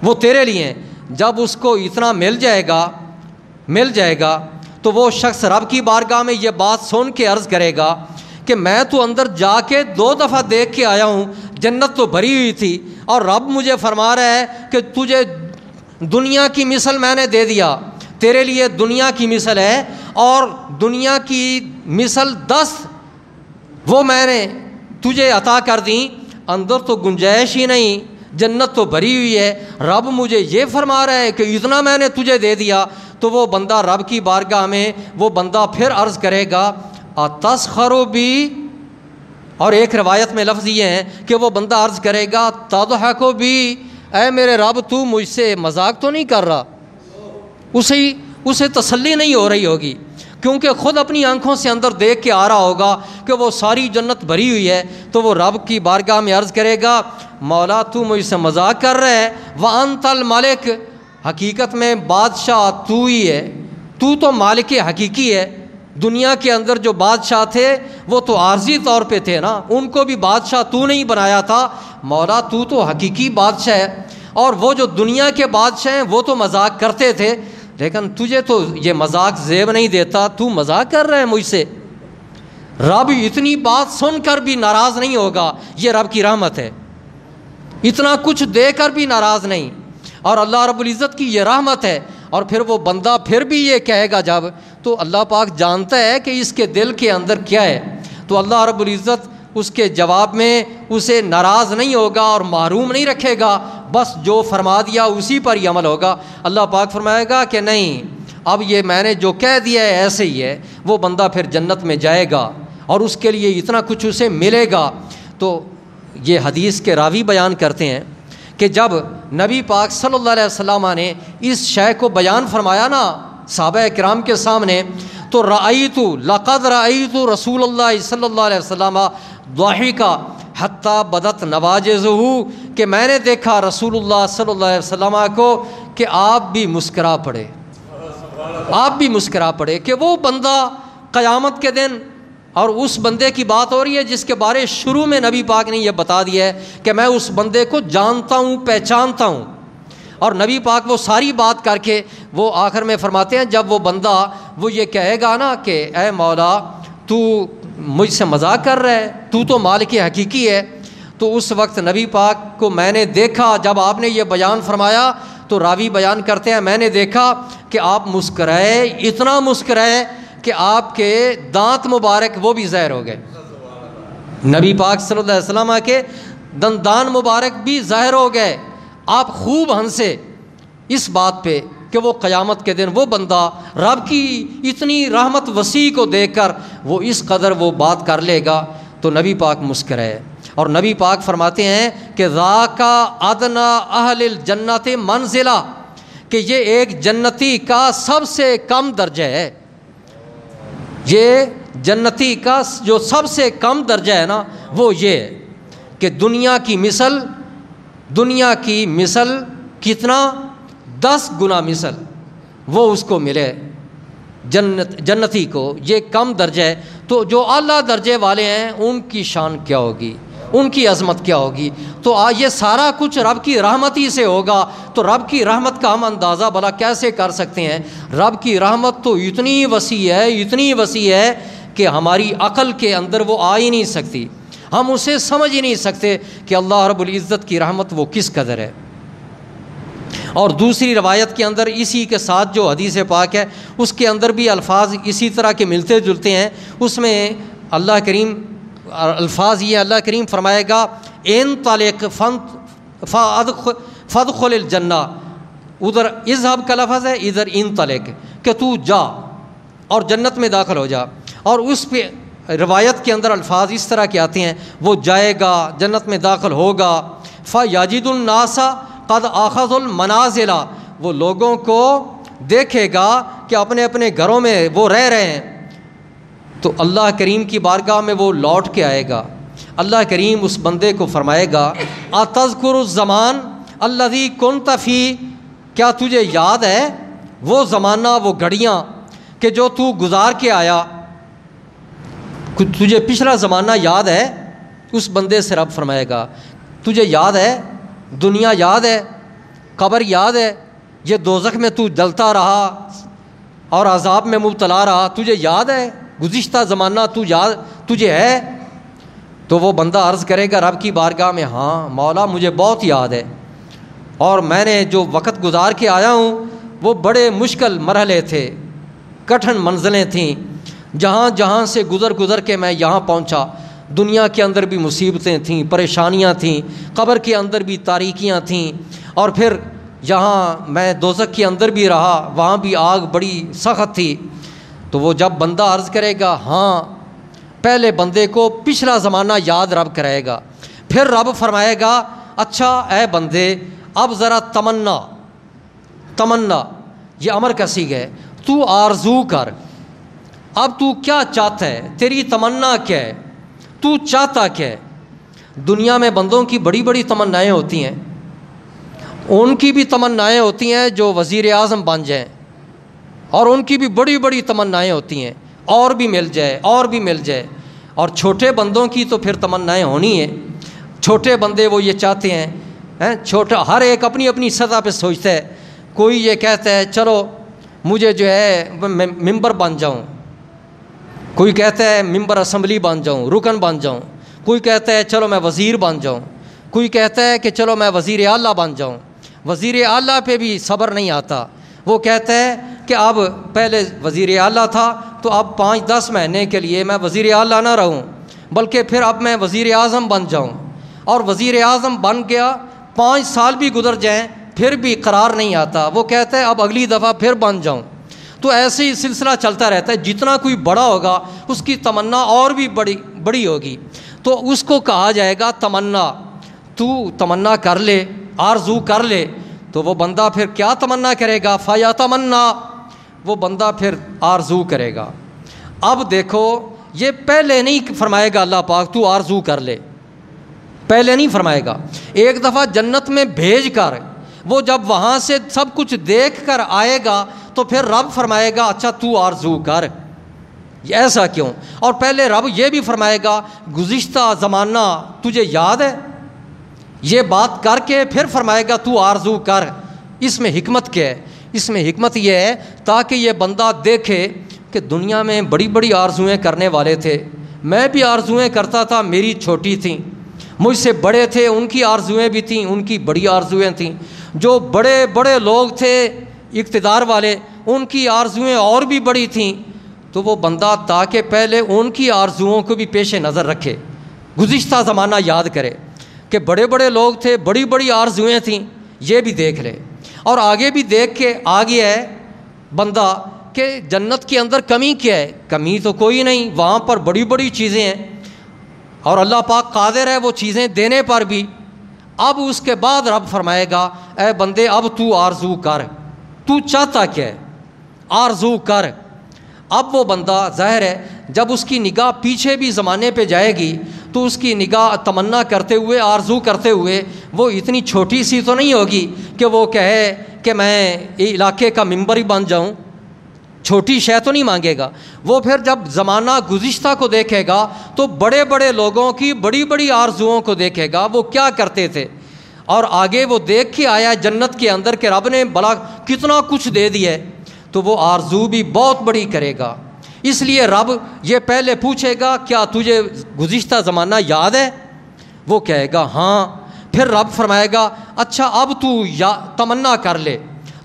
وہ تیرے لیے ہیں۔ جب اس کو اتنا مل جائے گا تو وہ شخص رب کی بارگاہ میں یہ بات سن کے عرض کرے گا کہ میں تو اندر جا کے 2 دفعہ دیکھ کے آیا ہوں، جنت تو بھری ہوئی تھی، اور رب مجھے فرما رہا ہے کہ تجھے دنیا کی مثل میں نے دے دیا، تیرے لیے دنیا کی مثل ہے، اور دنیا کی مثل 10 وہ میں نے تجھے عطا کر دیں، اندر تو گنجائش ہی نہیں، جنت تو بھری ہوئی ہے، رب مجھے یہ فرما رہا ہے کہ اتنا میں نے تجھے دے دیا۔ تو وہ بندہ رب کی بارگاہ میں وہ بندہ پھر عرض کرے گا اتسخر بی، اور ایک روایت میں لفظ یہ ہیں کہ وہ بندہ عرض کرے گا تضحک بی، اے میرے رب تو مجھ سے مذاق تو نہیں کر رہا، اسے تسلی نہیں ہو رہی ہوگی، کیونکہ خود اپنی آنکھوں سے اندر دیکھ کے آ رہا ہوگا کہ وہ ساری جنت بھری ہوئی ہے۔ تو وہ رب کی بارگاہ میں عرض کرے گا مولا تو مجھ سے مذاق کر رہا ہے، وانت الملک، حقیقت میں بادشاہ تو ہی ہے، تو تو مالک حقیقی ہے۔ دنیا کے اندر جو بادشاہ تھے وہ تو عارضی طور پہ تھے نا، ان کو بھی بادشاہ تو نہیں بنایا تھا، مولا تو تو حقیقی بادشاہ ہے، اور وہ جو دنیا کے بادشاہ ہیں وہ تو مذاق کرتے تھے، لیکن تجھے تو یہ مذاق زیب نہیں دیتا، تو مذاق کر رہے ہیں مجھ سے۔ رب اتنی بات سن کر بھی ناراض نہیں ہوگا، یہ رب کی رحمت ہے، اتنا کچھ دے کر بھی ناراض نہیں، اور اللہ رب العزت کی یہ رحمت ہے۔ اور پھر وہ بندہ پھر بھی یہ کہے گا جب، تو اللہ پاک جانتا ہے کہ اس کے دل کے اندر کیا ہے، تو اللہ رب العزت اس کے جواب میں اسے ناراض نہیں ہوگا اور محروم نہیں رکھے گا، بس جو فرما دیا اسی پر ہی عمل ہوگا۔ اللہ پاک فرمائے گا کہ نہیں، اب یہ میں نے جو کہہ دیا ہے ایسے ہی ہے، وہ بندہ پھر جنت میں جائے گا اور اس کے لیے اتنا کچھ اسے ملے گا۔ تو یہ حدیث کے راوی بیان کرتے ہیں کہ جب نبی پاک صلی اللہ علیہ وسلم نے اس شے کو بیان فرمایا نا صحابہ کرام کے سامنے، تو لقد رأیت رسول اللہ صلی اللہ علیہ وسلم ضاحکا حتی بدت نواجذہ، کہ میں نے دیکھا رسول اللہ صلی اللہ علیہ وسلم کو کہ آپ بھی مسکرا پڑے، آپ بھی مسکرا پڑے، کہ وہ بندہ قیامت کے دن، اور اس بندے کی بات ہو رہی ہے جس کے بارے شروع میں نبی پاک نے یہ بتا دیا ہے کہ میں اس بندے کو جانتا ہوں، پہچانتا ہوں۔ اور نبی پاک وہ ساری بات کر کے وہ آخر میں فرماتے ہیں جب وہ بندہ وہ یہ کہے گا نا کہ اے مولا تو مجھ سے مذاق کر رہا ہے، تو تو مالک حقیقی ہے، تو اس وقت نبی پاک کو میں نے دیکھا جب آپ نے یہ بیان فرمایا، تو راوی بیان کرتے ہیں میں نے دیکھا کہ آپ مسکرائے، اتنا مسکرائے کہ آپ کے دانت مبارک وہ بھی ظاہر ہو گئے، نبی پاک صلی اللہ علیہ وسلم کے دندان مبارک بھی ظاہر ہو گئے۔ آپ خوب ہنسے اس بات پہ کہ وہ قیامت کے دن وہ بندہ رب کی اتنی رحمت وسیع کو دیکھ کر وہ اس قدر وہ بات کر لے گا، تو نبی پاک مسکرائے۔ اور نبی پاک فرماتے ہیں کہ ذاک ادنی اہل الجنت منزلہ، کہ یہ ایک جنتی کا سب سے کم درجہ ہے، یہ جنتی کا جو سب سے کم درجہ ہے نا وہ یہ ہے کہ دنیا کی مثل کتنا 10 گنا مثل وہ اس کو ملے، جنتی کو یہ کم درجہ ہے۔ تو جو اعلیٰ درجے والے ہیں ان کی شان کیا ہوگی، ان کی عظمت کیا ہوگی۔ تو یہ سارا کچھ رب کی رحمت ہی سے ہوگا۔ تو رب کی رحمت کا ہم اندازہ بھلا کیسے کر سکتے ہیں؟ رب کی رحمت تو اتنی وسیع ہے، اتنی وسیع ہے کہ ہماری عقل کے اندر وہ آ ہی نہیں سکتی، ہم اسے سمجھ ہی نہیں سکتے کہ اللہ رب العزت کی رحمت وہ کس قدر ہے۔ اور دوسری روایت کے اندر اسی کے ساتھ جو حدیث پاک ہے اس کے اندر بھی الفاظ اسی طرح کے ملتے جلتے ہیں۔ اس میں اللہ کریم الفاظ یہ اللہ کریم فرمائے گا ان طالق فادخل الجنہ، ادھر اذهب کا لفظ ہے، ادھر ان طالق کہ تو جا اور جنت میں داخل ہو جا۔ اور اس پہ روایت کے اندر الفاظ اس طرح کے آتے ہیں وہ جائے گا، جنت میں داخل ہوگا، فیجد الناس قد اخذوا المنازل، وہ لوگوں کو دیکھے گا کہ اپنے اپنے گھروں میں وہ رہ رہے ہیں۔ تو اللہ کریم کی بارگاہ میں وہ لوٹ کے آئے گا، اللہ کریم اس بندے کو فرمائے گا اتذکر الزمان الذی کنت فی، کیا تجھے یاد ہے وہ زمانہ، وہ گھڑیاں کہ جو تو گزار کے آیا، تجھے پچھلا زمانہ یاد ہے؟ اس بندے سے رب فرمائے گا تجھے یاد ہے، دنیا یاد ہے، قبر یاد ہے، یہ دوزخ میں تو جلتا رہا اور عذاب میں مبتلا رہا، تجھے یاد ہے گزشتہ زمانہ تجھے ہے؟ تو وہ بندہ عرض کرے گا رب کی بارگاہ میں ہاں مولا مجھے بہت یاد ہے، اور میں نے جو وقت گزار کے آیا ہوں وہ بڑے مشکل مرحلے تھے، کٹھن منزلیں تھیں، جہاں سے گزر کے میں یہاں پہنچا۔ دنیا کے اندر بھی مصیبتیں تھیں، پریشانیاں تھیں، قبر کے اندر بھی تاریکیاں تھیں، اور پھر یہاں میں دوزخ کے اندر بھی رہا، وہاں بھی آگ بڑی سخت تھی۔ تو وہ جب بندہ عرض کرے گا ہاں، پہلے بندے کو پچھلا زمانہ یاد رب کرائے گا، پھر رب فرمائے گا اچھا اے بندے اب ذرا تمنا، یہ امر کا صیغہ ہے، تو آرزو کر، اب تو کیا چاہتا ہے، تیری تمنا کیا ہے، تو چاہتا کیا ہے؟ دنیا میں بندوں کی بڑی بڑی تمنائیں ہوتی ہیں، ان کی بھی تمنائیں ہوتی ہیں جو وزیر اعظم بن جائیں، اور ان کی بھی بڑی بڑی تمنائیں ہوتی ہیں اور بھی مل جائے اور بھی مل جائے۔ اور چھوٹے بندوں کی تو پھر تمنائیں ہونی ہیں، چھوٹے بندے وہ یہ چاہتے ہیں، چھوٹا ہر ایک اپنی اپنی سطح پہ سوچتا ہے۔ کوئی یہ کہتا ہے چلو مجھے جو ہے ممبر بن جاؤں، کوئی کہتا ہے ممبر اسمبلی بن جاؤں، رکن بن جاؤں، کوئی کہتا ہے چلو میں وزیر بن جاؤں، کوئی کہتا ہے کہ چلو میں وزیر اعلیٰ بن جاؤں۔ وزیر اعلیٰ پہ بھی صبر نہیں آتا، وہ کہتا ہے کہ اب پہلے وزیر اعلیٰ تھا تو اب 5-10 مہینے کے لیے میں وزیر اعلیٰ نہ رہوں، بلکہ پھر اب میں وزیر اعظم بن جاؤں، اور وزیر اعظم بن گیا، 5 سال بھی گزر جائیں پھر بھی قرار نہیں آتا، وہ کہتا ہے اب اگلی دفعہ پھر بن جاؤں۔ تو ایسے ہی سلسلہ چلتا رہتا ہے، جتنا کوئی بڑا ہوگا اس کی تمنا اور بھی بڑی ہوگی، تو اس کو کہا جائے گا تمنا، تو تمنا کر لے، آرزو کر لے۔ تو وہ بندہ پھر کیا تمنا کرے گا؟ فیتمنا، وہ بندہ پھر آرزو کرے گا۔ اب دیکھو، یہ پہلے نہیں فرمائے گا اللہ پاک تو آرزو کر لے، پہلے نہیں فرمائے گا، ایک دفعہ جنت میں بھیج کر وہ جب وہاں سے سب کچھ دیکھ کر آئے گا تو پھر رب فرمائے گا اچھا تو آرزو کر۔ ایسا کیوں؟ اور پہلے رب یہ بھی فرمائے گا گزشتہ زمانہ تجھے یاد ہے، یہ بات کر کے پھر فرمائے گا تو آرزو کر۔ اس میں حکمت کیا ہے؟ اس میں حکمت یہ ہے تاکہ یہ بندہ دیکھے کہ دنیا میں بڑی بڑی آرزوئیں کرنے والے تھے، میں بھی آرزوئیں کرتا تھا، میری چھوٹی تھیں، مجھ سے بڑے تھے ان کی آرزوئیں بھی تھیں، ان کی بڑی آرزوئیں تھیں، جو بڑے بڑے لوگ تھے اقتدار والے ان کی آرزوئیں اور بھی بڑی تھیں۔ تو وہ بندہ تاکہ پہلے ان کی آرزوؤں کو بھی پیش نظر رکھے، گزشتہ زمانہ یاد کرے کہ بڑے بڑے لوگ تھے، بڑی بڑی آرزوئیں تھیں، یہ بھی دیکھ لے، اور آگے بھی دیکھ کے آ گیا ہے بندہ کہ جنت کے اندر کمی کیا ہے؟ کمی تو کوئی نہیں، وہاں پر بڑی بڑی چیزیں ہیں اور اللہ پاک قادر ہے وہ چیزیں دینے پر بھی۔ اب اس کے بعد رب فرمائے گا اے بندے اب تو آرزو کر، تو چاہتا کیا ہے؟ آرزو کر۔ اب وہ بندہ ظاہر ہے جب اس کی نگاہ پیچھے بھی زمانے پہ جائے گی تو اس کی نگاہ تمنا کرتے ہوئے، آرزو کرتے ہوئے، وہ اتنی چھوٹی سی تو نہیں ہوگی کہ وہ کہے کہ میں علاقے کا ممبر ہی بن جاؤں، چھوٹی شے تو نہیں مانگے گا۔ وہ پھر جب زمانہ گزشتہ کو دیکھے گا تو بڑے بڑے لوگوں کی بڑی بڑی آرزوؤں کو دیکھے گا، وہ کیا کرتے تھے، اور آگے وہ دیکھ کے آیا جنت کے اندر کہ رب نے بلا کتنا کچھ دے دیا ہے، تو وہ آرزو بھی بہت بڑی کرے گا۔ اس لیے رب یہ پہلے پوچھے گا کیا تجھے گزشتہ زمانہ یاد ہے؟ وہ کہے گا ہاں۔ پھر رب فرمائے گا اچھا اب تو تمنا کر لے،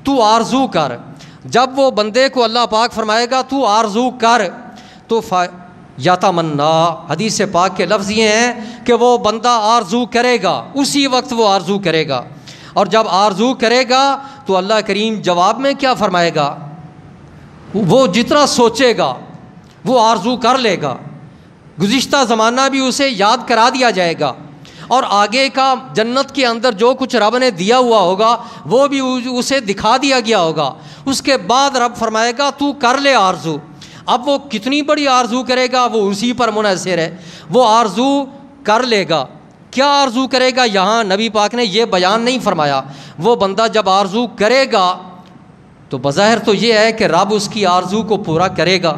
تو آرزو کر۔ جب وہ بندے کو اللہ پاک فرمائے گا تو آرزو کر، تو یتمنا، حدیث پاک کے لفظ یہ ہیں کہ وہ بندہ آرزو کرے گا، اسی وقت وہ آرزو کرے گا، اور جب آرزو کرے گا تو اللہ کریم جواب میں کیا فرمائے گا؟ وہ جتنا سوچے گا وہ آرزو کر لے گا، گزشتہ زمانہ بھی اسے یاد کرا دیا جائے گا، اور آگے کا جنت کے اندر جو کچھ رب نے دیا ہوا ہوگا وہ بھی اسے دکھا دیا گیا ہوگا۔ اس کے بعد رب فرمائے گا تو کر لے آرزو۔ اب وہ کتنی بڑی آرزو کرے گا وہ اسی پر منحصر ہے، وہ آرزو کر لے گا۔ کیا آرزو کرے گا یہاں نبی پاک نے یہ بیان نہیں فرمایا۔ وہ بندہ جب آرزو کرے گا تو بظاہر تو یہ ہے کہ رب اس کی آرزو کو پورا کرے گا۔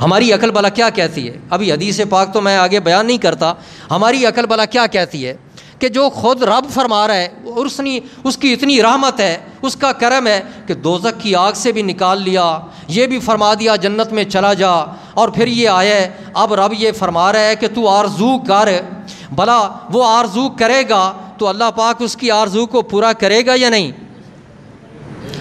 ہماری عقل بلا کیا کہتی ہے؟ ابھی حدیث پاک تو میں آگے بیان نہیں کرتا، ہماری عقل بلا کیا کہتی ہے کہ جو خود رب فرما رہا ہے، اس کی اتنی رحمت ہے، اس کا کرم ہے کہ دوزخ کی آگ سے بھی نکال لیا، یہ بھی فرما دیا جنت میں چلا جا، اور پھر یہ آیا ہے اب رب یہ فرما رہا ہے کہ تو آرزو کر۔ بھلا وہ آرزو کرے گا تو اللہ پاک اس کی آرزو کو پورا کرے گا یا نہیں؟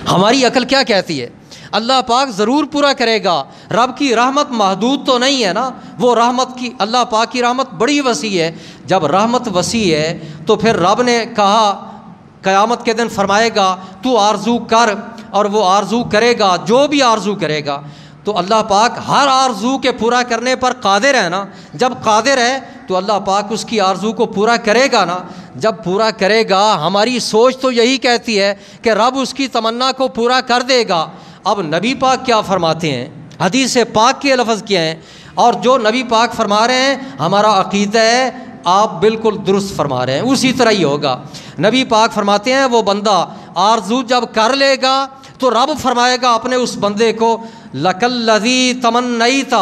ہماری عقل کیا کہتی ہے؟ اللہ پاک ضرور پورا کرے گا۔ رب کی رحمت محدود تو نہیں ہے نا، وہ رحمت کی، اللہ پاک کی رحمت بڑی وسیع ہے۔ جب رحمت وسیع ہے تو پھر رب نے کہا قیامت کے دن فرمائے گا تو آرزو کر، اور وہ آرزو کرے گا، جو بھی آرزو کرے گا۔ تو اللہ پاک ہر آرزو کے پورا کرنے پر قادر ہے نا، جب قادر ہے تو اللہ پاک اس کی آرزو کو پورا کرے گا نا۔ جب پورا کرے گا، ہماری سوچ تو یہی کہتی ہے کہ رب اس کی تمنا کو پورا کر دے گا۔ اب نبی پاک کیا فرماتے ہیں، حدیث پاک کے لفظ کیا ہیں، اور جو نبی پاک فرما رہے ہیں ہمارا عقیدہ ہے آپ بالکل درست فرما رہے ہیں، اسی طرح ہی ہوگا۔ نبی پاک فرماتے ہیں وہ بندہ آرزو جب کر لے گا تو رب فرمائے گا اپنے اس بندے کو لَكَ الَّذِي تَمَنَّيْتَ،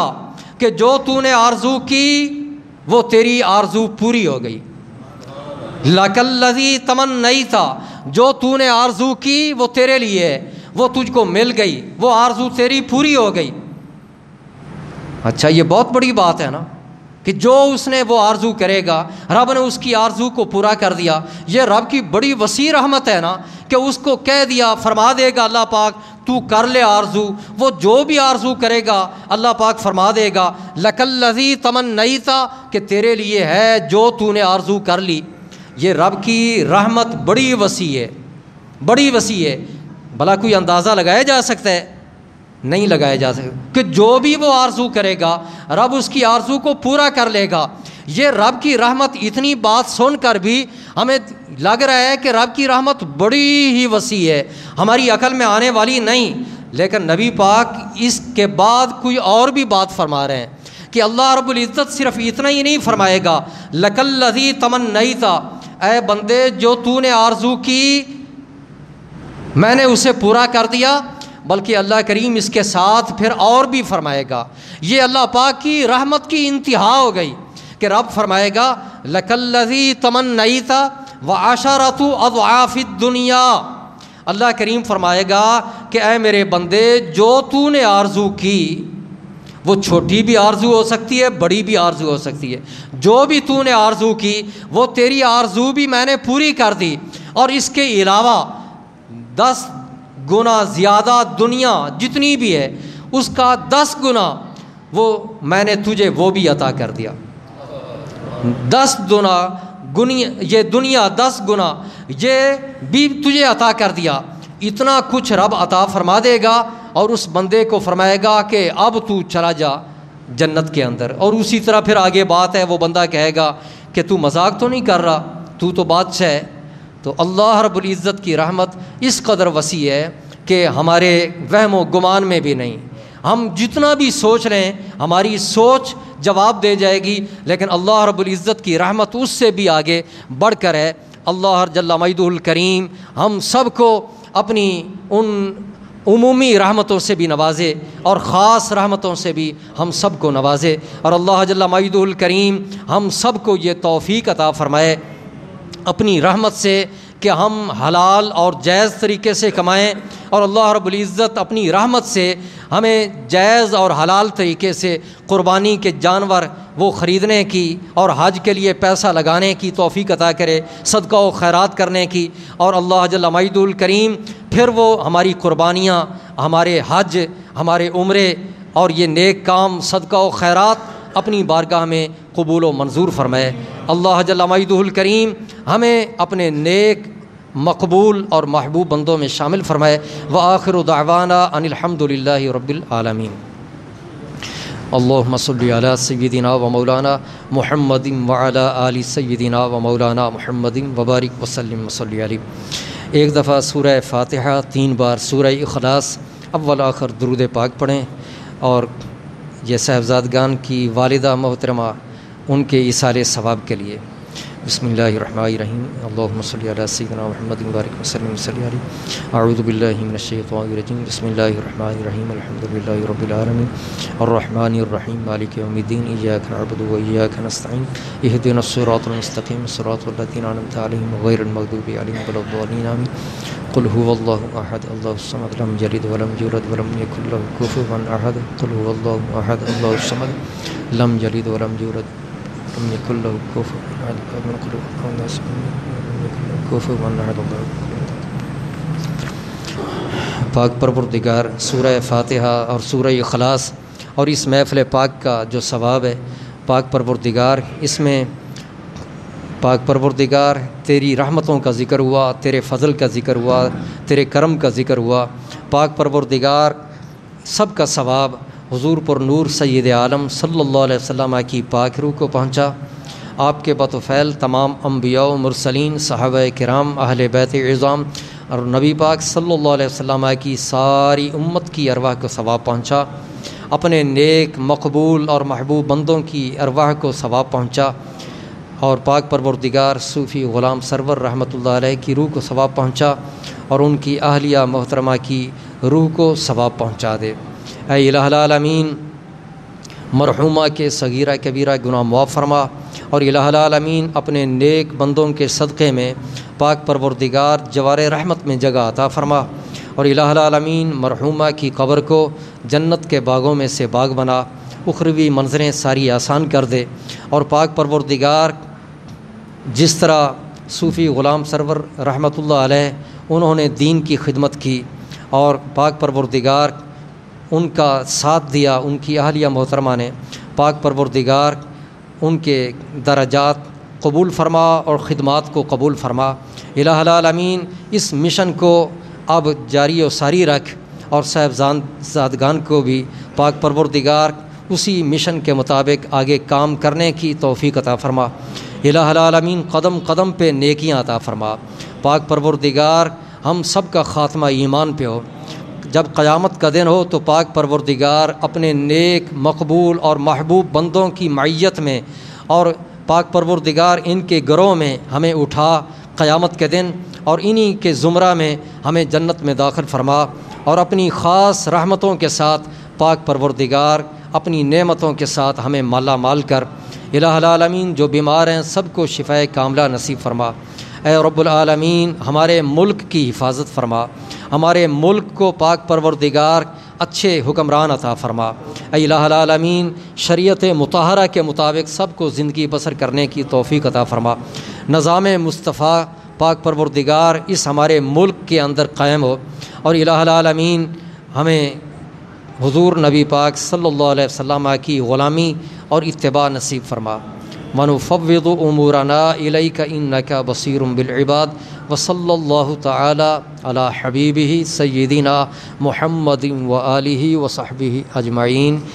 کہ جو تو نے آرزو کی وہ تیری آرزو پوری ہو گئی۔ لَكَ الَّذِي تَمَنَّيْتَ، جو تو نے آرزو کی وہ تیرے لیے ہے، وہ تجھ کو مل گئی، وہ آرزو تیری پوری ہو گئی۔ اچھا یہ بہت بڑی بات ہے نا کہ جو اس نے وہ آرزو کرے گا رب نے اس کی آرزو کو پورا کر دیا۔ یہ رب کی بڑی وسیع رحمت ہے نا کہ اس کو کہہ دیا، فرما دے گا اللہ پاک تو کر لے آرزو، وہ جو بھی آرزو کرے گا اللہ پاک فرما دے گا لَكَ الَّذِي تَمَنَّيْتَ، کہ تیرے لیے ہے جو تو نے آرزو کر لی۔ یہ رب کی رحمت بڑی وسیع ہے، بڑی وسیع ہے، بھلا کوئی اندازہ لگایا جا سکتا ہے؟ نہیں لگایا جا سکتا، کہ جو بھی وہ آرزو کرے گا رب اس کی آرزو کو پورا کر لے گا۔ یہ رب کی رحمت، اتنی بات سن کر بھی ہمیں لگ رہا ہے کہ رب کی رحمت بڑی ہی وسیع ہے، ہماری عقل میں آنے والی نہیں، لیکن نبی پاک اس کے بعد کوئی اور بھی بات فرما رہے ہیں کہ اللہ رب العزت صرف اتنا ہی نہیں فرمائے گا لَكَ الَّذِي تَمَنَّيْتَ، اے بندے جو تو نے آرزو کی میں نے اسے پورا کر دیا، بلکہ اللہ کریم اس کے ساتھ پھر اور بھی فرمائے گا۔ یہ اللہ پاک کی رحمت کی انتہا ہو گئی کہ رب فرمائے گا لَكَ الَّذِي تَمَنَّيْتَ وَعَشَرَةُ أَضْعَافِ الدُّنْيَا، اللہ کریم فرمائے گا کہ اے میرے بندے جو تو نے آرزو کی، وہ چھوٹی بھی آرزو ہو سکتی ہے، بڑی بھی آرزو ہو سکتی ہے، جو بھی تو نے آرزو کی وہ تیری آرزو بھی میں نے پوری کر دی، اور اس کے علاوہ 10 گنا زیادہ دنیا جتنی بھی ہے اس کا 10 گنا وہ میں نے تجھے وہ بھی عطا کر دیا۔ 10 گنا یہ دنیا 10 گنا یہ بھی تجھے عطا کر دیا۔ اتنا کچھ رب عطا فرما دے گا اور اس بندے کو فرمائے گا کہ اب تو چلا جا جنت کے اندر، اور اسی طرح پھر آگے بات ہے، وہ بندہ کہے گا کہ تو مذاق تو نہیں کر رہا، تو بادشاہ ہے۔ تو اللہ رب العزت کی رحمت اس قدر وسیع ہے کہ ہمارے وہم و گمان میں بھی نہیں، ہم جتنا بھی سوچ لیں ہماری سوچ جواب دے جائے گی، لیکن اللہ رب العزت کی رحمت اس سے بھی آگے بڑھ کر ہے۔ اللہ جل مجدہ الکریم ہم سب کو اپنی ان عمومی رحمتوں سے بھی نوازے اور خاص رحمتوں سے بھی ہم سب کو نوازے، اور اللہ جل مجدہ الکریم ہم سب کو یہ توفیق عطا فرمائے اپنی رحمت سے کہ ہم حلال اور جائز طریقے سے کمائیں، اور اللہ رب العزت اپنی رحمت سے ہمیں جائز اور حلال طریقے سے قربانی کے جانور وہ خریدنے کی اور حج کے لیے پیسہ لگانے کی توفیق عطا کرے، صدقہ و خیرات کرنے کی، اور اللہ جل مجدہ الکریم پھر وہ ہماری قربانیاں، ہمارے حج، ہمارے عمرے اور یہ نیک کام صدقہ و خیرات اپنی بارگاہ میں قبول و منظور فرمائے۔ اللہ جل مجدہ الکریم ہمیں اپنے نیک، مقبول اور محبوب بندوں میں شامل فرمائے۔ وآخر دعوانا ان الحمد للہ رب العالمین۔ اللہم صلی علی سیدنا و مولانا محمد وعلی آل سیدنا و مولانا محمد وبارک وسلم وصلی علیہ۔ ایک دفعہ سورہ فاتحہ 3 بار، سورہ اخلاص اول آخر درود پاک پڑھیں، اور یہ صاحبزادگان کی والدہ محترمہ ان کے ایصال ثواب کے لیے۔ بسم اللہ الرحمن الرحیم۔ اللہم صلی علی سیدنا محمد وبارک وسلم وصلی علیہ۔ اعوذ باللہ من الشیطان الرجیم۔ بسم اللہ الرحمن الرحیم۔ الحمد للہ رب العالمین الرحمن الرحیم مالک یوم الدین۔ ایاک نعبد و ایاک نستعین۔ اہدنا الصراط المستقیم صراط الذین انعمت علیہم غیر المغضوب علیہم ولا الضالین آمین۔ قل هو الله احد الله الصمد لم يلد ولم يولد ولم يكن له كفوا احد۔ قل هو الله احد الله الصمد لم يلد ولم يولد ولم يكن له كفوا احد۔ من قل الناس كفوا احد الله۔ پاک پروردگار سورہ فاتحہ اور سورہ اخلاص اور اس محفل پاک کا جو ثواب ہے، پاک پروردگار اس میں پاک پروردگار تیری رحمتوں کا ذکر ہوا، تیرے فضل کا ذکر ہوا، تیرے کرم کا ذکر ہوا۔ پاک پروردگار سب کا ثواب حضور پر نور سید عالم صلی اللہ علیہ وسلم کی پاک روح کو پہنچا۔ آپ کے بطفیل تمام انبیاء و مرسلین، صحابہ کرام، اہل بیت اعظام اور نبی پاک صلی اللہ علیہ وسلم کی ساری امت کی ارواح کو ثواب پہنچا، اپنے نیک، مقبول اور محبوب بندوں کی ارواح کو ثواب پہنچا، اور پاک پروردگار صوفی غلام سرور رحمۃ اللہ علیہ کی روح کو ثواب پہنچا، اور ان کی اہلیہ محترمہ کی روح کو ثواب پہنچا دے۔ اے الہ العالمین مرحومہ کے صغیرہ کبیرہ گناہ معاف فرما، اور الہ العالمین اپنے نیک بندوں کے صدقے میں پاک پروردگار جوار رحمت میں جگہ عطا فرما، اور الہ العالمین مرحومہ کی قبر کو جنت کے باغوں میں سے باغ بنا، اخروی منظریں ساری آسان کر دے، اور پاک پروردگار جس طرح صوفی غلام سرور رحمۃ اللہ علیہ انہوں نے دین کی خدمت کی اور پاک پروردگار ان کا ساتھ دیا، ان کی اہلیہ محترمہ نے، پاک پروردگار ان کے درجات قبول فرما اور خدمات کو قبول فرما۔ الہ العالمین اس مشن کو اب جاری و ساری رکھ، اور صاحبزادگان کو بھی پاک پروردگار اسی مشن کے مطابق آگے کام کرنے کی توفیق عطا فرما۔ الہ العالمین قدم قدم پہ نیکیاں عطا فرما۔ پاک پروردگار ہم سب کا خاتمہ ایمان پہ ہو۔ جب قیامت کا دن ہو تو پاک پروردگار اپنے نیک مقبول اور محبوب بندوں کی معیت میں، اور پاک پروردگار ان کے گروہ میں ہمیں اٹھا قیامت کے دن، اور انہی کے زمرہ میں ہمیں جنت میں داخل فرما، اور اپنی خاص رحمتوں کے ساتھ پاک پروردگار اپنی نعمتوں کے ساتھ ہمیں مالا مال کر۔ الہ العالمین جو بیمار ہیں سب کو شفائے کاملہ نصیب فرما۔ اے رب العالمین ہمارے ملک کی حفاظت فرما، ہمارے ملک کو پاک پروردگار اچھے حکمران عطا فرما۔ اے الہ العالمین شریعت مطہرہ کے مطابق سب کو زندگی بسر کرنے کی توفیق عطا فرما۔ نظام مصطفیٰ پاک پروردگار اس ہمارے ملک کے اندر قائم ہو، اور الہ العالمین ہمیں حضور نبی پاک صلی اللہ علیہ وسلم کی غلامی اور اتباع نصیب فرما۔ ونفوض امورنا الیک انک بصیر بالعباد، وصلی اللہ تعالی علی حبیبہ سیدنا محمد وآلہ وصحبہ اجمعین۔